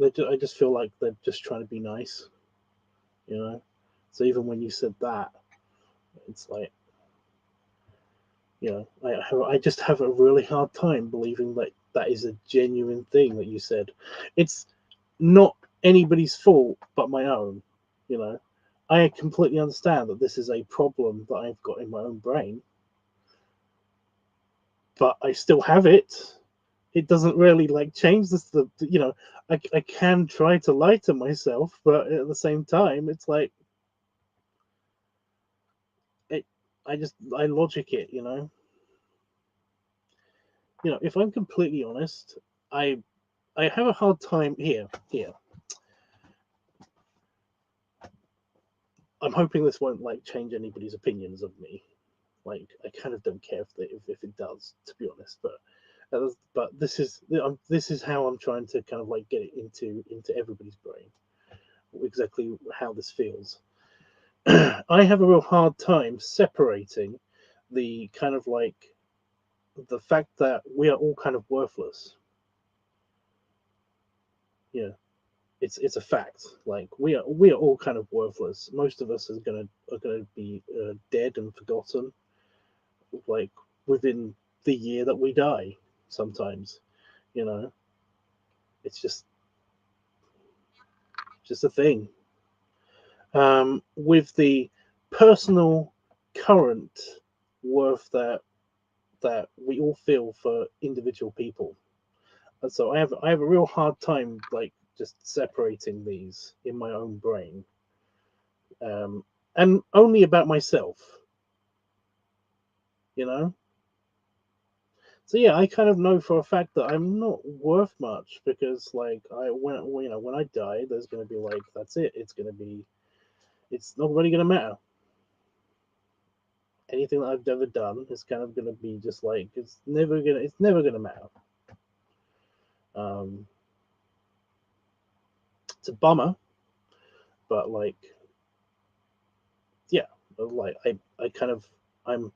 I just feel like they're just trying to be nice, you know. So even when you said that, it's like I just have a really hard time believing that that is a genuine thing that you said. It's not anybody's fault but my own, you know. I completely understand that this is a problem that I've got in my own brain, but I still have it. It doesn't really like change this. I can try to lie to myself, but at the same time, it's like it. I logic it. If I'm completely honest, I have a hard time here. Here, I'm hoping this won't like change anybody's opinions of me. Like, I kind of don't care if it does, to be honest. But this is how I'm trying to kind of like get it into everybody's brain, exactly how this feels. I have a real hard time separating the kind of like the fact that we are all kind of worthless. Yeah, it's a fact. Like we are all kind of worthless. Most of us are gonna be dead and forgotten, like within the year that we die. Sometimes, you know, it's just a thing. With the personal current worth that we all feel for individual people. And so I have a real hard time like just separating these in my own brain, and only about myself, you know. So yeah, I kind of know for a fact that I'm not worth much because like when I die, there's gonna be like that's it. It's not really gonna matter. Anything that I've ever done is kind of gonna be just like it's never gonna matter. Um, it's a bummer, but like yeah, like I kind of I'm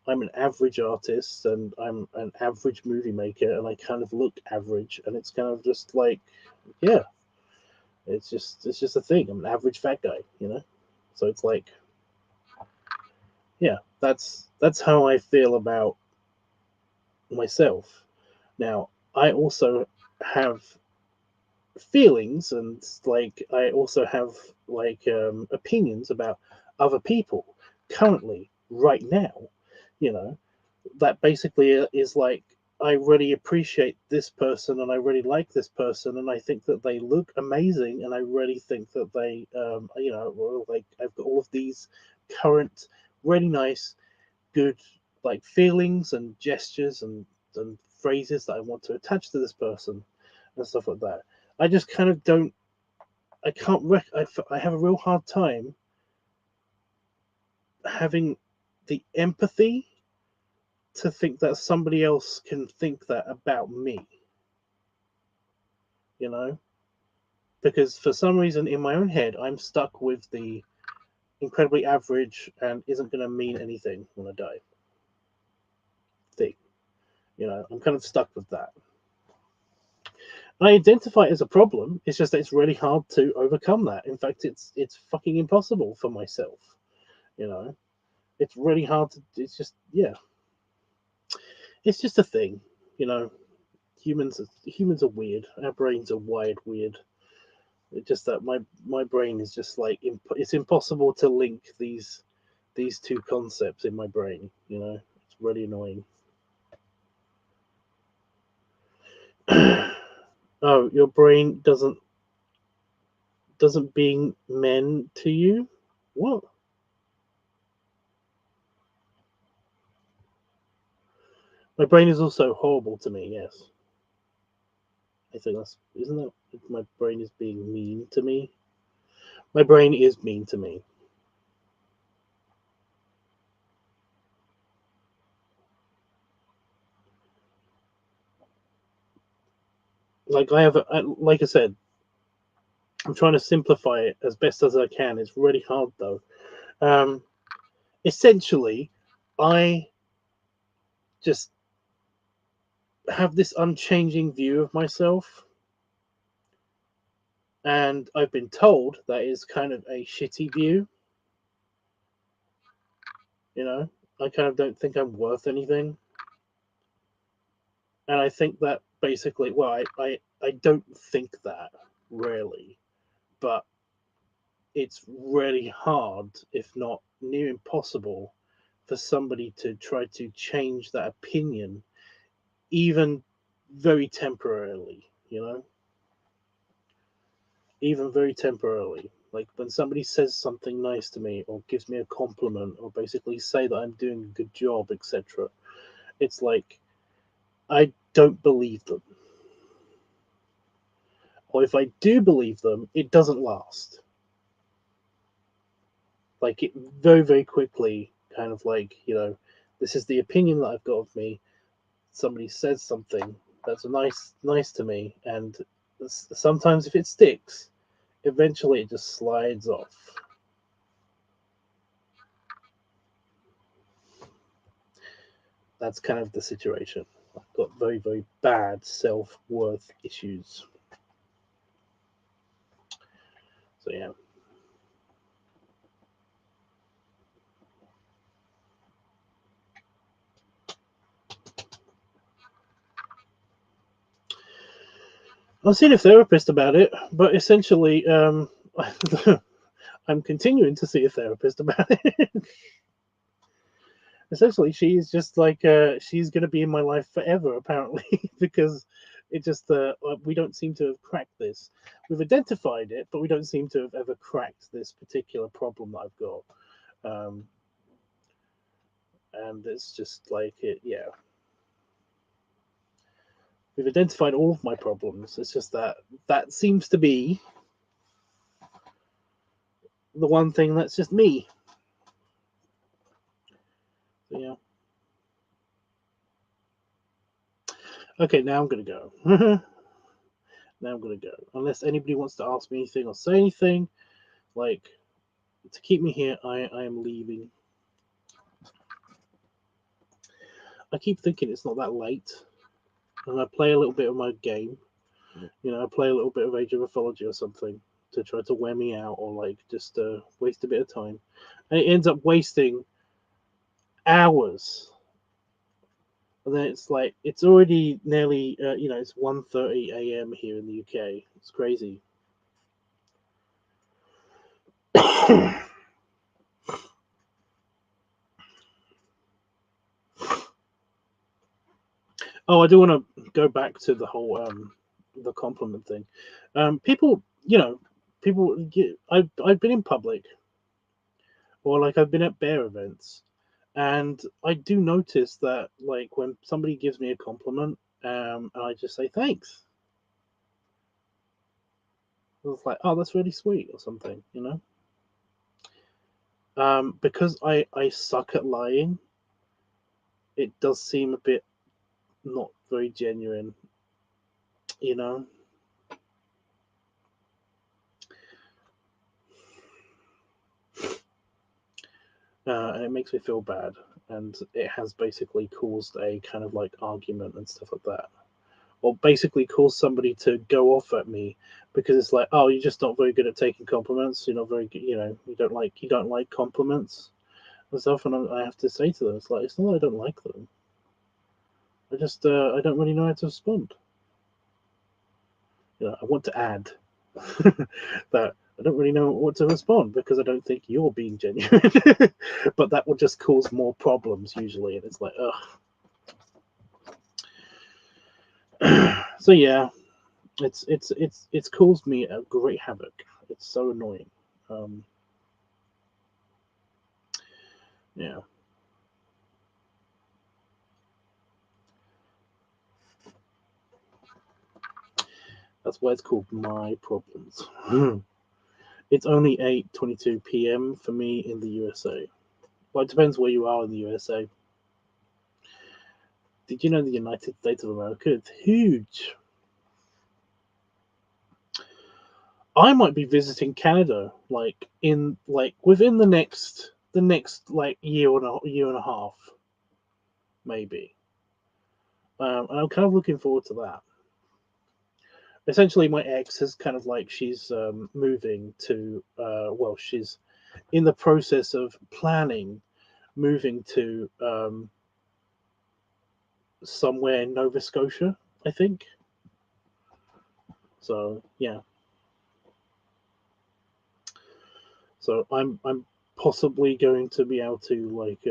I'm an average artist and I'm an average movie maker and I kind of look average and it's kind of just like yeah, it's just a thing. I'm an average fat guy, you know. So it's like yeah, that's how I feel about myself. Now, I also have feelings and like I also have like opinions about other people currently right now, you know, that basically is like I really appreciate this person and I really like this person and I think that they look amazing and I really think that they like I've got all of these current really nice good like feelings and gestures and phrases that I want to attach to this person and stuff like that. I just kind of don't. I can't. I have a real hard time having the empathy to think that somebody else can think that about me. You know, because for some reason in my own head, I'm stuck with the incredibly average and isn't going to mean anything when I die thing. You know, I'm kind of stuck with that. I identify it as a problem. It's just that it's really hard to overcome that. In fact, it's fucking impossible for myself. You know, it's really hard to. It's just it's just a thing. You know, humans are weird. Our brains are wired weird. It's just that my brain is just like it's impossible to link these two concepts in my brain. You know, it's really annoying. Oh, your brain doesn't being men to you? What? My brain is also horrible to me. Yes, I think isn't that my brain is being mean to me? My brain is mean to me. Like like I said, I'm trying to simplify it as best as I can. It's really hard though. Um, Essentially, I just have this unchanging view of myself, and I've been told that is kind of a shitty view. You know, I kind of don't think I'm worth anything, and I think that basically, well, I don't think that really, but it's really hard, if not near impossible, for somebody to try to change that opinion, even very temporarily, you know? Even very temporarily. Like when somebody says something nice to me or gives me a compliment or basically say that I'm doing a good job, etc. It's like I don't believe them. Or if I do believe them, it doesn't last. Like it very, very quickly, kind of like, you know, this is the opinion that I've got of me. Somebody says something that's nice to me, and sometimes if it sticks, eventually it just slides off. That's kind of the situation. I've got very, very bad self-worth issues. So yeah. I've seen a therapist about it, but essentially, I'm continuing to see a therapist about it. Essentially, she's just like she's going to be in my life forever, apparently, because it just we don't seem to have cracked this. We've identified it, but we don't seem to have ever cracked this particular problem that I've got. And it's just like it, yeah. We've identified all of my problems. It's just that seems to be the one thing that's just me. So, yeah. Okay, now I'm gonna go. Now I'm gonna go. Unless anybody wants to ask me anything or say anything, like to keep me here, I am leaving. I keep thinking it's not that late, and I play a little bit of my game. You know, I play a little bit of Age of Mythology or something to try to wear me out, or like just waste a bit of time, and it ends up wasting hours. And then it's like it's already nearly you know, it's 1:30 a.m. here in the UK. It's crazy. Oh, I do want to go back to the whole the compliment thing. People, you know, I've been in public, or like I've been at bear events, And I do notice that, like, when somebody gives me a compliment, and I just say thanks, it's like, oh, that's really sweet or something, you know. Because I suck at lying, it does seem a bit not very genuine, you know. And it makes me feel bad, and it has basically caused a kind of like argument and stuff like that, or basically caused somebody to go off at me because it's like, oh, you're just not very good at taking compliments. You're not very good, you know. You don't like compliments and stuff, and I have to say to them, it's like, it's not that I don't like them. I don't really know how to respond. You know, I want to add that I don't really know what to respond because I don't think you're being genuine. But that will just cause more problems usually, and it's like, ugh. So yeah, it's caused me a great havoc. It's so annoying. Um, yeah, that's why it's called my problems. It's only 8:22 p.m. for me in the USA. Well, it depends where you are in the USA. Did you know the United States of America? It's huge. I might be visiting Canada, like in like within the next like year and a half, maybe. And I'm kind of looking forward to that. Essentially, my ex has kind of like she's moving to well, she's in the process of planning moving to somewhere in Nova Scotia, I think. So yeah, so I'm possibly going to be able to like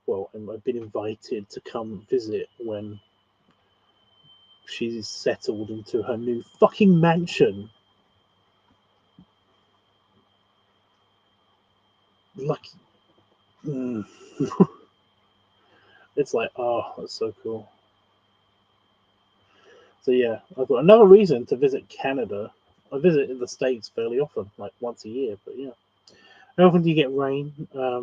well, I've been invited to come visit when she's settled into her new fucking mansion. Lucky. Mm. It's like, oh, that's so cool. So yeah, I've got another reason to visit Canada. I visit the States fairly often, like once a year. But yeah, how often do you get rain? I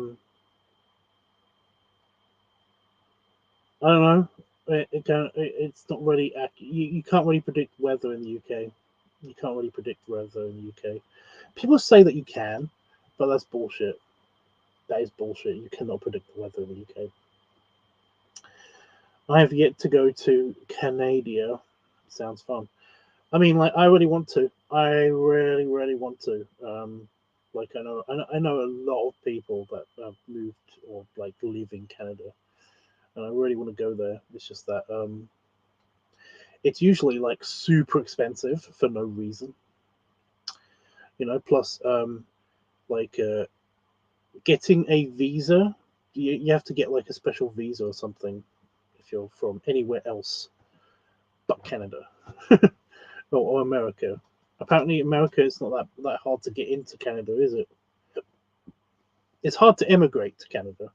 don't know. It's not really accurate. You can't really predict weather in the UK. You can't really predict weather in the UK. People say that you can, but that's bullshit. That is bullshit. You cannot predict the weather in the UK. I have yet to go to Canada. Sounds fun. I mean, like, I really want to. I really, really want to. Like, I know a lot of people that have moved or like live in Canada, and I really want to go there. It's just that it's usually like super expensive for no reason, you know. Plus, like getting a visa, you have to get like a special visa or something if you're from anywhere else but Canada or America. Apparently, America is not that hard to get into Canada, is it? It's hard to emigrate to Canada.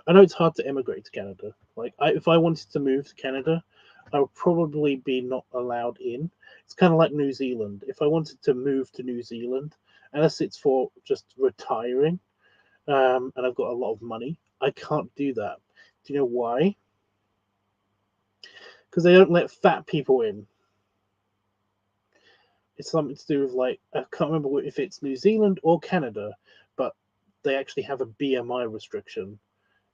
I know it's hard to emigrate to Canada. Like, if I wanted to move to Canada, I would probably be not allowed in. It's kind of like New Zealand. If I wanted to move to New Zealand, unless it's for just retiring, and I've got a lot of money, I can't do that. Do you know why? Because they don't let fat people in. It's something to do with like, I can't remember if it's New Zealand or Canada, but they actually have a BMI restriction.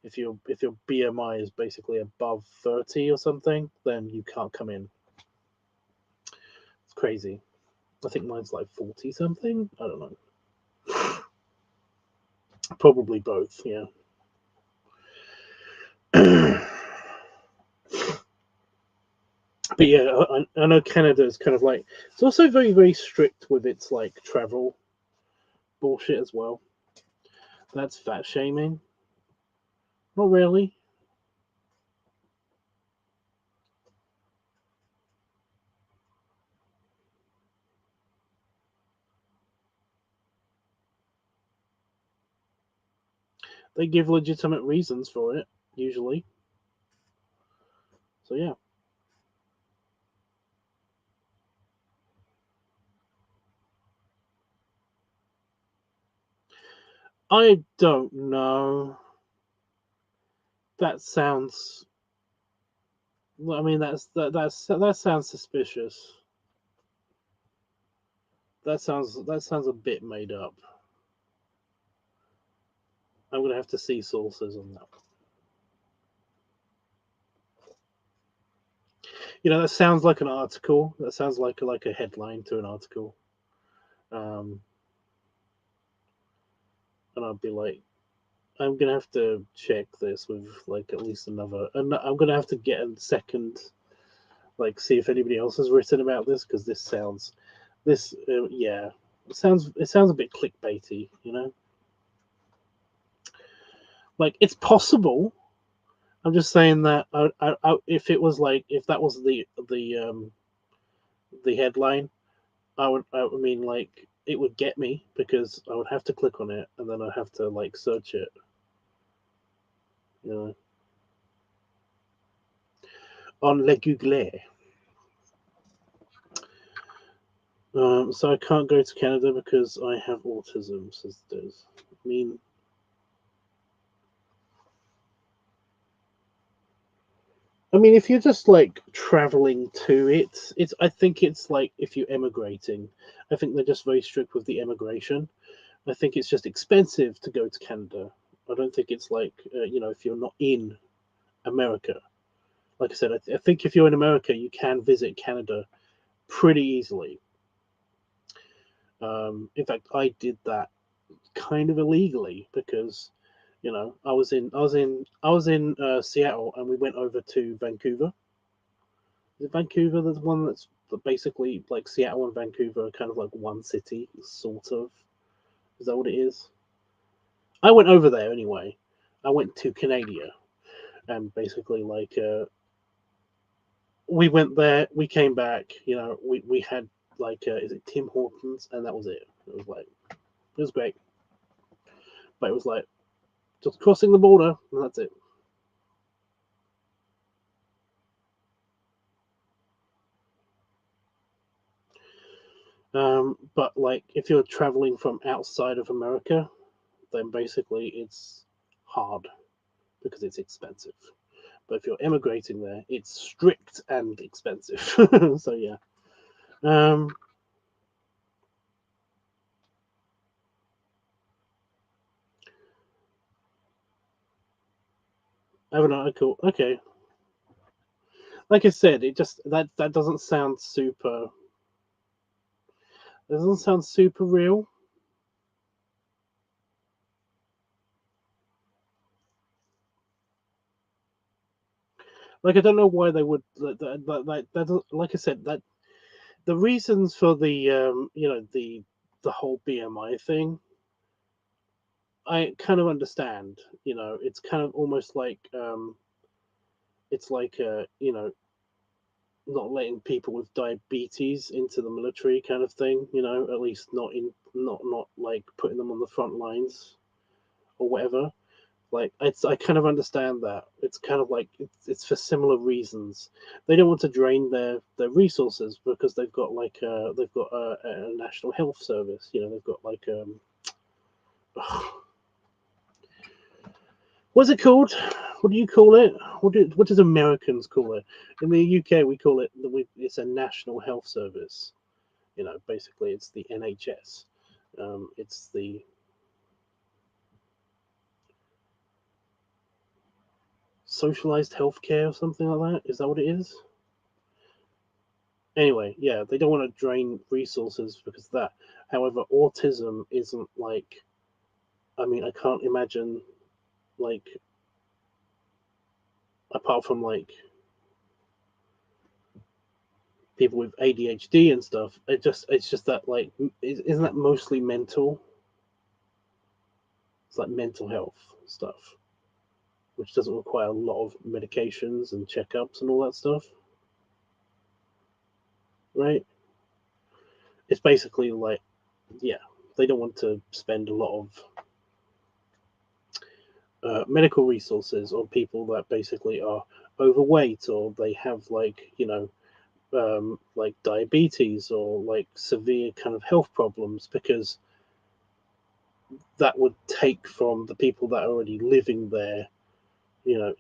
If your BMI is basically above 30 or something, then you can't come in. It's crazy. I think mine's like 40 something. I don't know. Probably both. Yeah. But yeah, I know Canada is kind of like, it's also very very strict with its like travel bullshit as well. That's fat shaming. Not really. They give legitimate reasons for it usually. So yeah. I don't know. That sounds. I mean, that sounds suspicious. That sounds a bit made up. I'm gonna have to see sources on that. That sounds like an article. That sounds like a headline to an article. Um, and I'd be like, I'm gonna have to check this with like at least another. And I'm gonna have to get a second, like, see if anybody else has written about this because yeah, it sounds a bit clickbaity. Like it's possible. I'm just saying that if it was like if that was the headline, I mean like it would get me because I would have to click on it and then I'd have to like search it. You know, on Le Google. So I can't go to Canada because I have autism, says Des. I mean, if you're just like traveling to it, I think it's like if you're emigrating. I think they're just very strict with the emigration. I think it's just expensive to go to Canada. I don't think it's like if you're not in America. Like I said, I think if you're in America, you can visit Canada pretty easily. In fact, I did that kind of illegally because I was in Seattle and we went over to Vancouver. Is it Vancouver? There's one that's basically like Seattle and Vancouver are kind of like one city, sort of. Is that what it is? I went over there anyway. I went to Canada and basically like we went there, we came back. We had like is it Tim Hortons, and that was it. It was great, but it was like just crossing the border, and that's it. But like if you're traveling from outside of America, then basically it's hard because it's expensive. But if you're emigrating there, it's strict and expensive. So yeah. Um, I have an article. Okay, like I said, it just that doesn't sound super. It doesn't sound super real. Like I don't know why they would. That doesn't- like I said, that the reasons for the whole BMI thing, I kind of understand. It's kind of almost like it's like not letting people with diabetes into the military kind of thing. At least not like putting them on the front lines or whatever. Like I kind of understand that. It's kind of like it's for similar reasons. They don't want to drain their resources because they've got a national health service. They've got like what's it called? What do you call it? What does Americans call it? In the UK, we call it it's a national health service. Basically, it's the NHS. It's the socialized healthcare or something like that. Is that what it is? Anyway, yeah, they don't want to drain resources because of that. However, autism isn't like. I mean, I can't imagine like apart from like people with ADHD and stuff. It's just that like isn't that mostly mental? It's like mental health stuff, which doesn't require a lot of medications and checkups and all that stuff, right? It's basically like, yeah, they don't want to spend a lot of medical resources, or people that basically are overweight, or they have like diabetes, or like severe kind of health problems, because that would take from the people that are already living there, and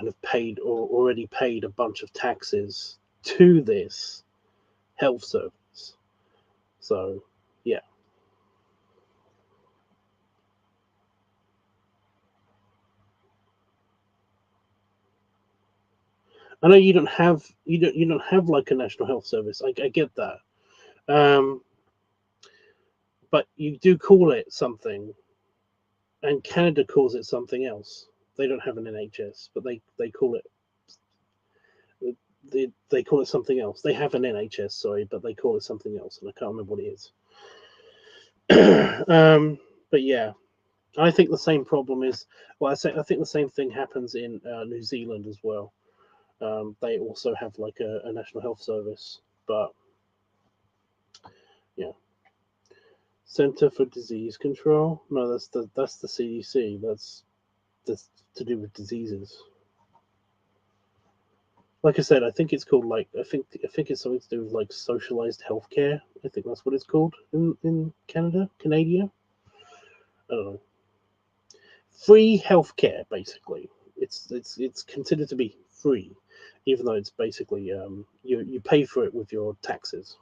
have paid, or already paid a bunch of taxes to this health service. So, yeah. I know you don't have like a national health service. I get that. Um, but you do call it something, and Canada calls it something else. They don't have an NHS, but they call it they call it something else. They have an NHS, sorry, but they call it something else, and I can't remember what it is. But yeah, I think the same problem is. Well, I think the same thing happens in New Zealand as well. They also have like a national health service, but yeah, Center for Disease Control. No, that's the CDC. That's to do with diseases. Like I said, I think it's called like I think it's something to do with like socialized healthcare. I think that's what it's called in Canada. I don't know. Free healthcare, basically. It's considered to be free, even though it's basically you pay for it with your taxes.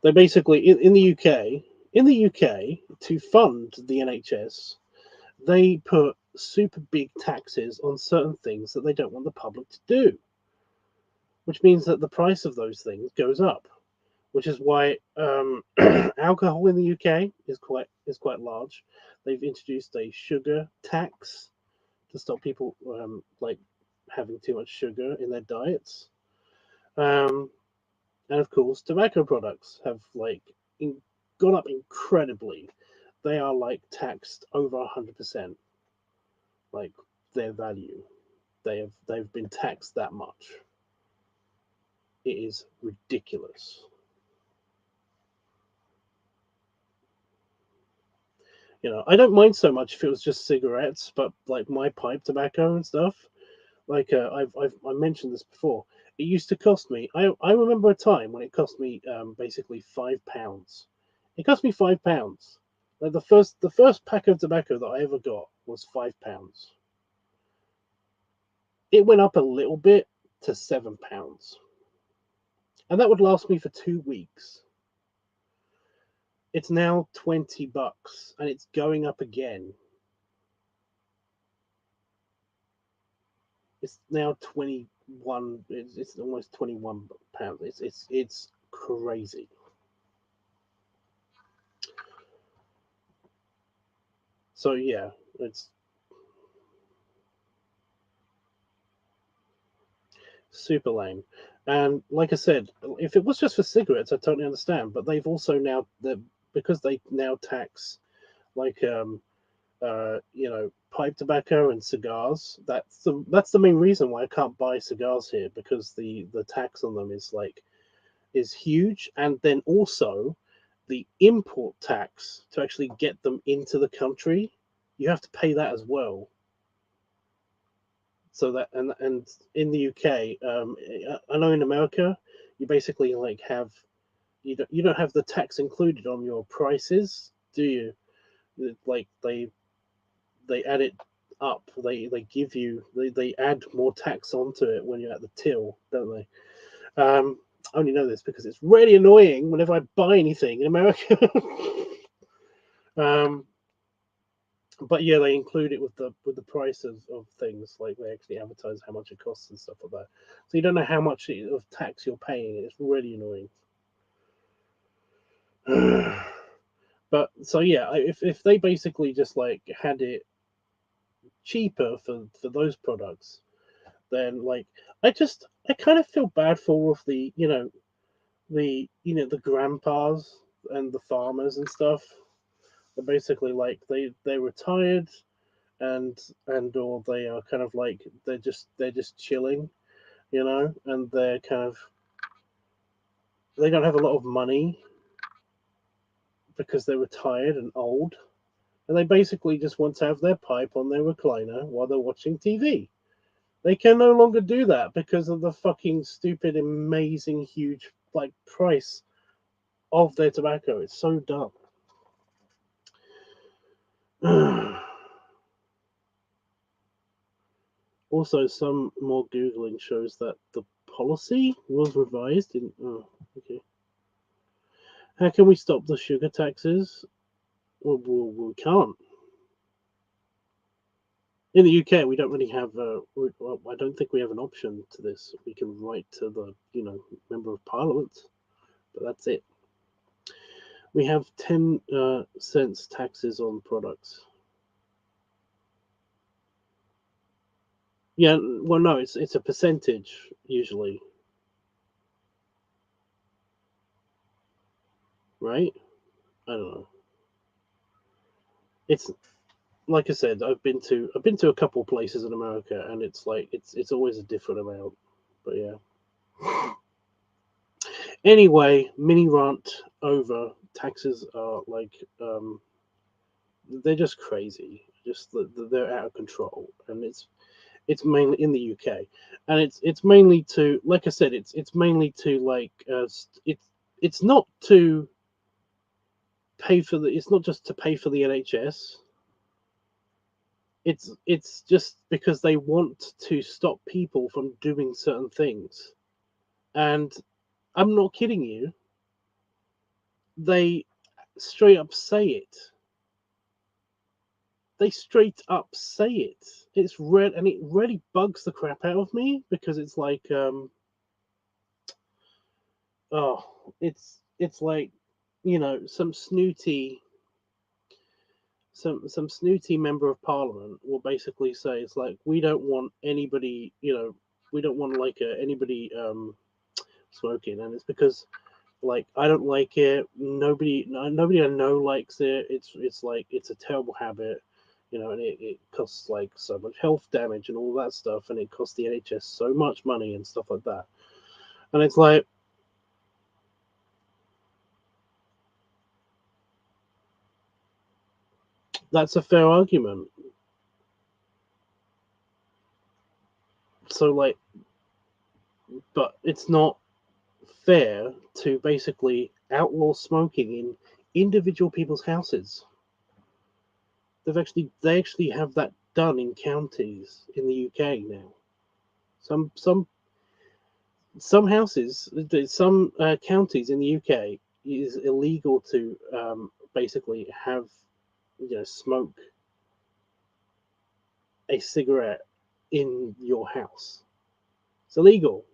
They basically in the UK to fund the NHS, they put super big taxes on certain things that they don't want the public to do, which means that the price of those things goes up. Which is why alcohol in the UK is quite large. They've introduced a sugar tax to stop people like having too much sugar in their diets. Um, and of course, tobacco products have gone up incredibly. They are like taxed over 100%, like their value. They've been taxed that much. It is ridiculous. I don't mind so much if it was just cigarettes, but like my pipe tobacco and stuff. Like I mentioned this before. It used to cost me. I remember a time when it cost me basically £5. It cost me £5. Like the first pack of tobacco that I ever got was £5. It went up a little bit to £7, and that would last me for 2 weeks. It's now $20, and it's going up again. It's now 21. It's almost £21. It's crazy. So yeah, it's super lame. And like I said, if it was just for cigarettes, I totally understand. But they've also now because they now tax like pipe tobacco and cigars. That's the main reason why I can't buy cigars here, because the tax on them is huge, and then also the import tax to actually get them into the country, you have to pay that as well. So that and in the UK, I know in America, you basically like have you don't have the tax included on your prices, do you? Like they add it up. They give you they add more tax onto it when you're at the till, don't they? I only know this because it's really annoying whenever I buy anything in America. um, but yeah, they include it with the price of things. Like they actually advertise how much it costs and stuff like that. So you don't know how much of tax you're paying. It's really annoying. But so yeah, if they basically just like had it cheaper for those products, then like I kind of feel bad for all of the grandpas and the farmers and stuff. They're basically like they're retired, and or they are kind of like they're just chilling, and they don't have a lot of money because they're retired and old. and they basically just want to have their pipe on their recliner while they're watching TV. They can no longer do that because of the fucking stupid, amazing, huge like price of their tobacco. It's so dumb. Also, some more Googling shows that the policy was revised in. Oh, okay. How can we stop the sugar taxes? Well, we can't. In the UK, we don't really have. Well, I don't think we have an option to this. We can write to the, member of parliament, but that's it. We have 10 cents taxes on products. Yeah, well, no, it's a percentage usually, right? I don't know. It's like I said, I've been to a couple places in America, and it's like it's always a different amount. But yeah. Anyway, mini rant over. Taxes are like they're just crazy. Just they're out of control, and it's mainly in the UK, and it's mainly to, like I said, it's mainly to like it's not to pay for the. It's not just to pay for the NHS. It's just because they want to stop people from doing certain things, and I'm not kidding you. They straight up say it. They straight up say it. It's red, and it really bugs the crap out of me because it's like oh, it's like, some snooty member of parliament will basically say, it's like, we don't want anybody, we don't want like anybody smoking, and it's because, like, I don't like it. Nobody I know likes it. It's like, it's a terrible habit, and it costs like so much health damage and all that stuff, and it costs the NHS so much money and stuff like that. And it's like, that's a fair argument. So like, but it's not fair to basically outlaw smoking in individual people's houses. They actually have that done in counties in the UK now. Some houses, some counties in the UK, is illegal to basically have, smoke a cigarette in your house. It's illegal.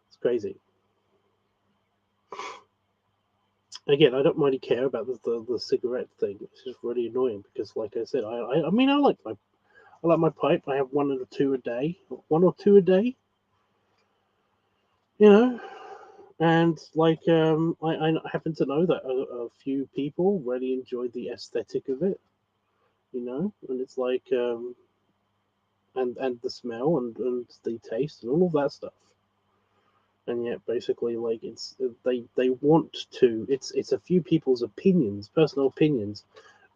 It's crazy. Again, I don't really care about the cigarette thing. It's just really annoying because, like I said, I mean, I like my pipe. I have one or two a day, and like I happen to know that a few people really enjoyed the aesthetic of it, and it's like and the smell and the taste and all of that stuff. And yet basically, like, it's they want to, it's a few people's personal opinions,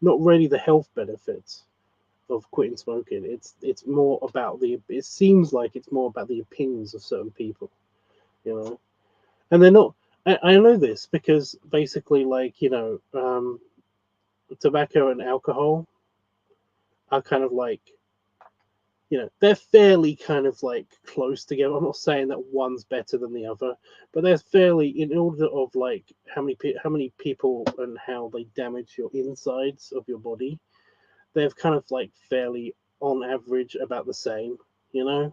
not really the health benefits of quitting smoking. It's more about it seems like it's more about the opinions of certain people, and they're not. I know this because basically, like, tobacco and alcohol are kind of like, they're fairly kind of like close together. I'm not saying that one's better than the other, but they're fairly, in order of like how many people and how they damage your insides of your body. They're kind of like fairly on average about the same, and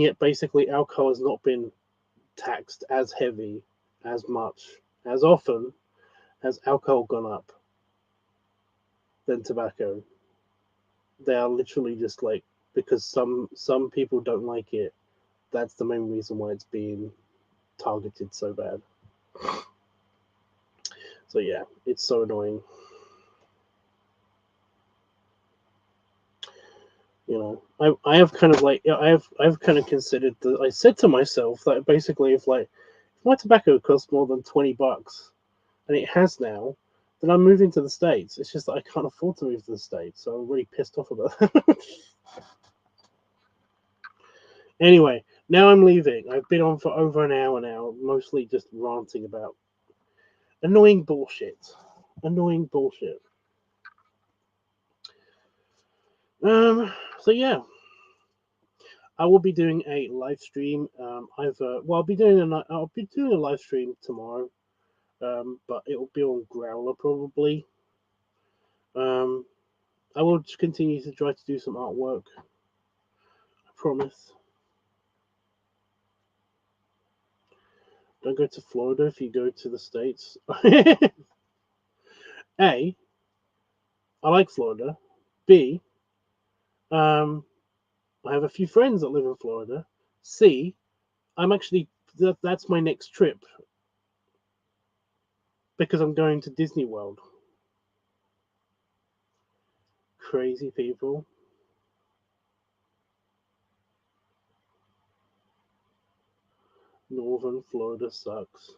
yet basically alcohol has not been taxed as heavy, as much, as often has alcohol gone up than tobacco. They are literally just like, because some people don't like it. That's the main reason why it's being targeted so bad. So yeah, it's so annoying. I have kind of like, I've kind of considered that. I said to myself that basically, if my tobacco costs more than $20, and it has now, then I'm moving to the States. It's just that I can't afford to move to the States, so I'm really pissed off about that. Anyway, now I'm leaving. I've been on for over an hour now, mostly just ranting about annoying bullshit. Annoying bullshit. So yeah, I will be doing a live stream. I'll be doing a live stream tomorrow. But it will be on Growler probably. I will just continue to try to do some artwork. I promise. Don't go to Florida if you go to the States. A, I like Florida. B, I have a few friends that live in Florida. C, that's my next trip because I'm going to Disney World. Crazy people. Northern Florida sucks.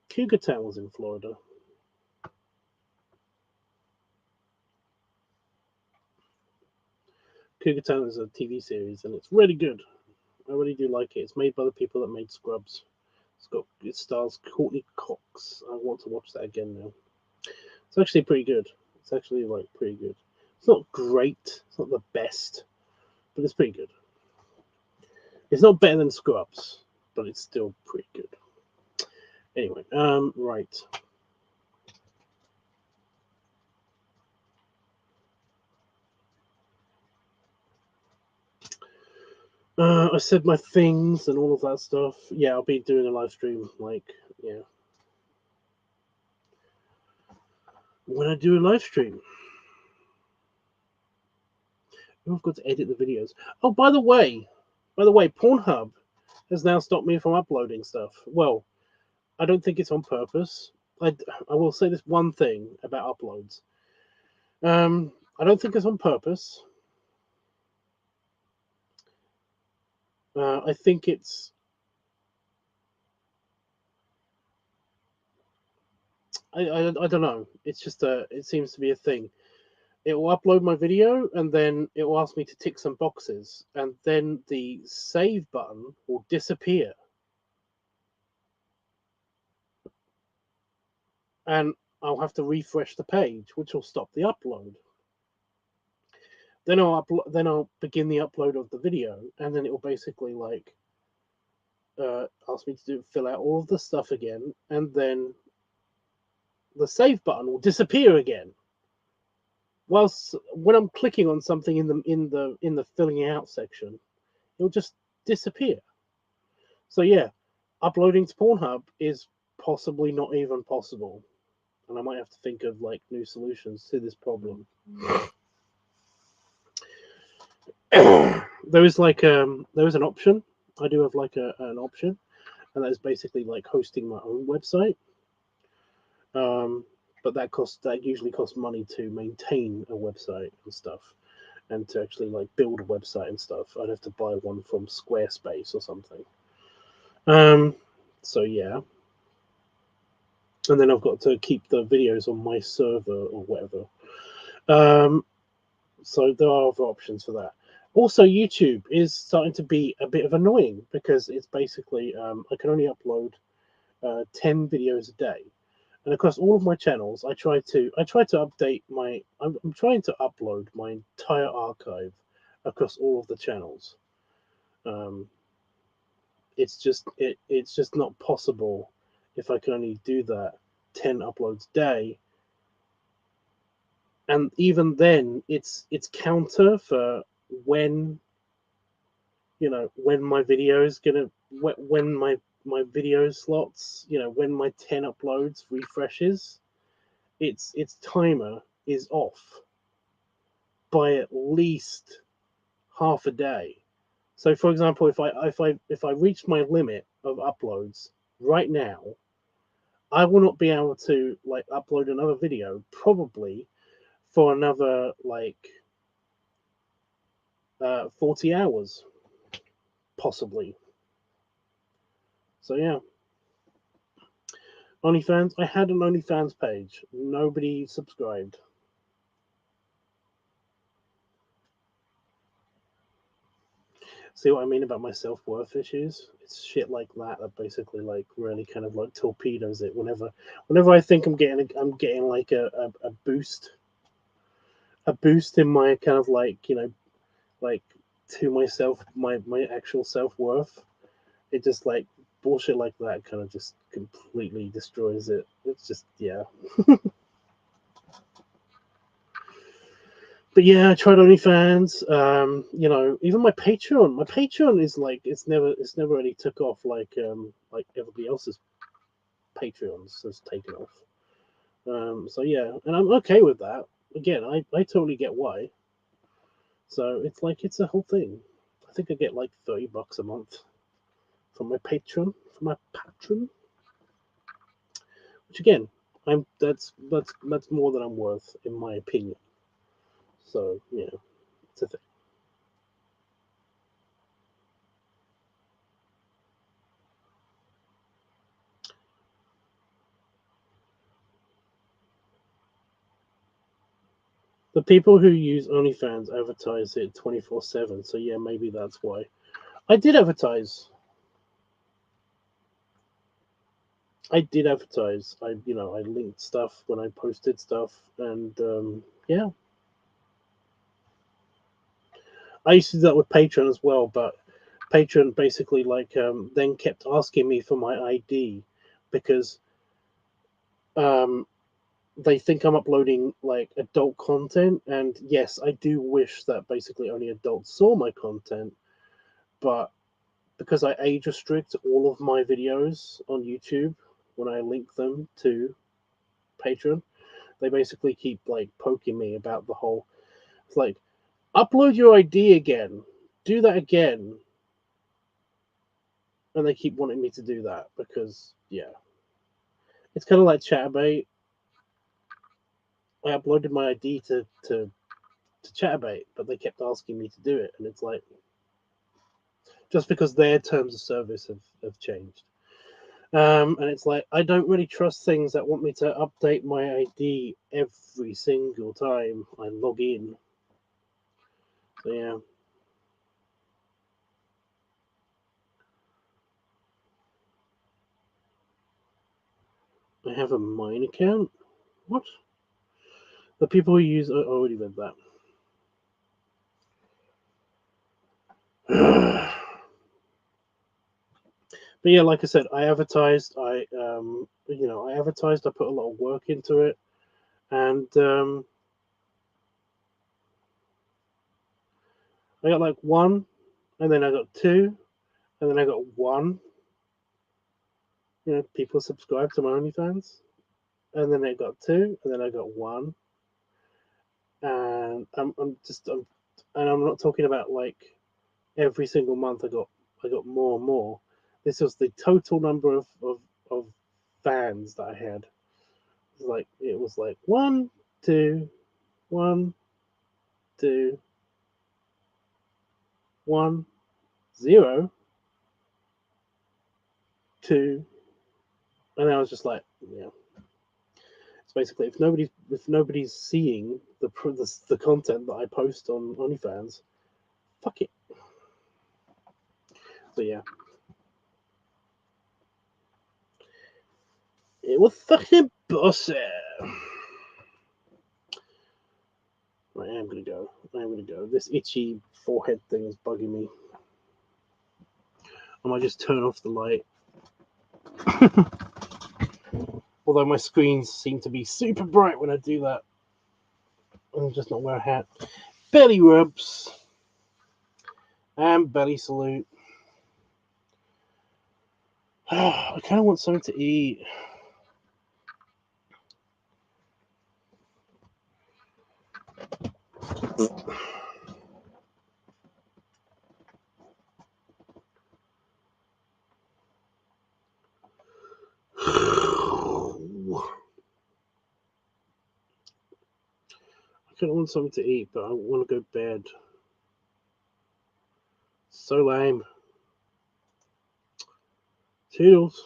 Cougar Town was in Florida. Cougar Town is a TV series and it's really good. I really do like it. It's made by the people that made Scrubs. It stars Courtney Cox. I want to watch that again now. It's actually pretty good. It's actually pretty good. It's not great. It's not the best, but it's pretty good. It's not better than Scrubs, but it's still pretty good. Anyway, right. I said my things and all of that stuff. Yeah, I'll be doing a live stream. Yeah. When I do a live stream, I've got to edit the videos. Oh, by the way, Pornhub has now stopped me from uploading stuff. Well, I don't think it's on purpose. I will say this one thing about uploads. I don't think it's on purpose. I think it's. I don't know. It's just it seems to be a thing. It will upload my video and then it will ask me to tick some boxes, and then the save button will disappear. And I'll have to refresh the page, which will stop the upload. Then I'll begin the upload of the video, and then it will basically ask me to fill out all of the stuff again, and then the save button will disappear again. Whilst when I'm clicking on something in the filling out section, it'll just disappear. So yeah, uploading to Pornhub is possibly not even possible, and I might have to think of new solutions to this problem. There is an option. I do have an option, and that is basically hosting my own website. But that usually costs money to maintain a website and stuff, and to actually build a website and stuff. I'd have to buy one from Squarespace or something. So yeah, and then I've got to keep the videos on my server or whatever. So there are other options for that. Also, YouTube is starting to be a bit of annoying because it's basically I can only upload 10 videos a day, and across all of my channels, I try to update my. I'm trying to upload my entire archive across all of the channels. It's just not possible if I can only do that 10 uploads a day. And even then, it's counter for when my video is gonna when my video slots, when my 10 uploads refreshes, its timer is off by at least half a day. So, for example, if I reach my limit of uploads right now, I will not be able to like upload another video probably for another like 40 hours, possibly. So yeah, OnlyFans. I had an OnlyFans page. Nobody subscribed. See what I mean about my self-worth issues? It's shit like that basically like really kind of like torpedoes it. Whenever I think I'm getting like a boost in my kind of like like to myself my actual self-worth, it just like bullshit like that kind of just completely destroys it. It's just yeah. But yeah, I tried OnlyFans. Even my Patreon. My Patreon is like it's never really took off like everybody else's Patreons has taken off. So yeah, and I'm okay with that. Again, I totally get why. So it's like it's a whole thing. I think I get like $30 a month from my patron, which again, that's more than I'm worth in my opinion. So yeah, it's a thing. The people who use OnlyFans advertise it 24/7. So yeah, maybe that's why. I did advertise. I did advertise. I linked stuff when I posted stuff, and yeah, I used to do that with Patreon as well. But Patreon basically then kept asking me for my ID because um, they think I'm uploading like adult content, and yes, I do wish that basically only adults saw my content, but because I age restrict all of my videos on YouTube when I link them to Patreon, they basically keep like poking me about the whole. It's like upload your ID again, do that again, and they keep wanting me to do that because yeah, it's kind of like Chatterbait. I uploaded my ID to Chatterbait, but they kept asking me to do it, and it's like just because their terms of service have changed. And it's like I don't really trust things that want me to update my ID every single time I log in. So yeah. I have a mine account? What? The people who use I already read that. But yeah, like I said, I advertised. I advertised. I put a lot of work into it, and I got like one, and then I got two, and then I got one. People subscribe to my OnlyFans, and then I got two, and then I got one, and and I'm not talking about like every single month I got more and more. This was the total number of fans that I had. It was like one, two, one, two, one, zero, two, and I was just like, yeah. It's basically if nobody's seeing the content that I post on OnlyFans, fuck it. So yeah, it was fucking bullshit. Right, I'm gonna go. I'm gonna go. This itchy forehead thing is bugging me. I might just turn off the light. Although my screens seem to be super bright when I do that. I'm just not wear a hat. Belly rubs and belly salute. I kind of want something to eat. kind of want something to eat, but I want to go to bed. So lame. Toodles.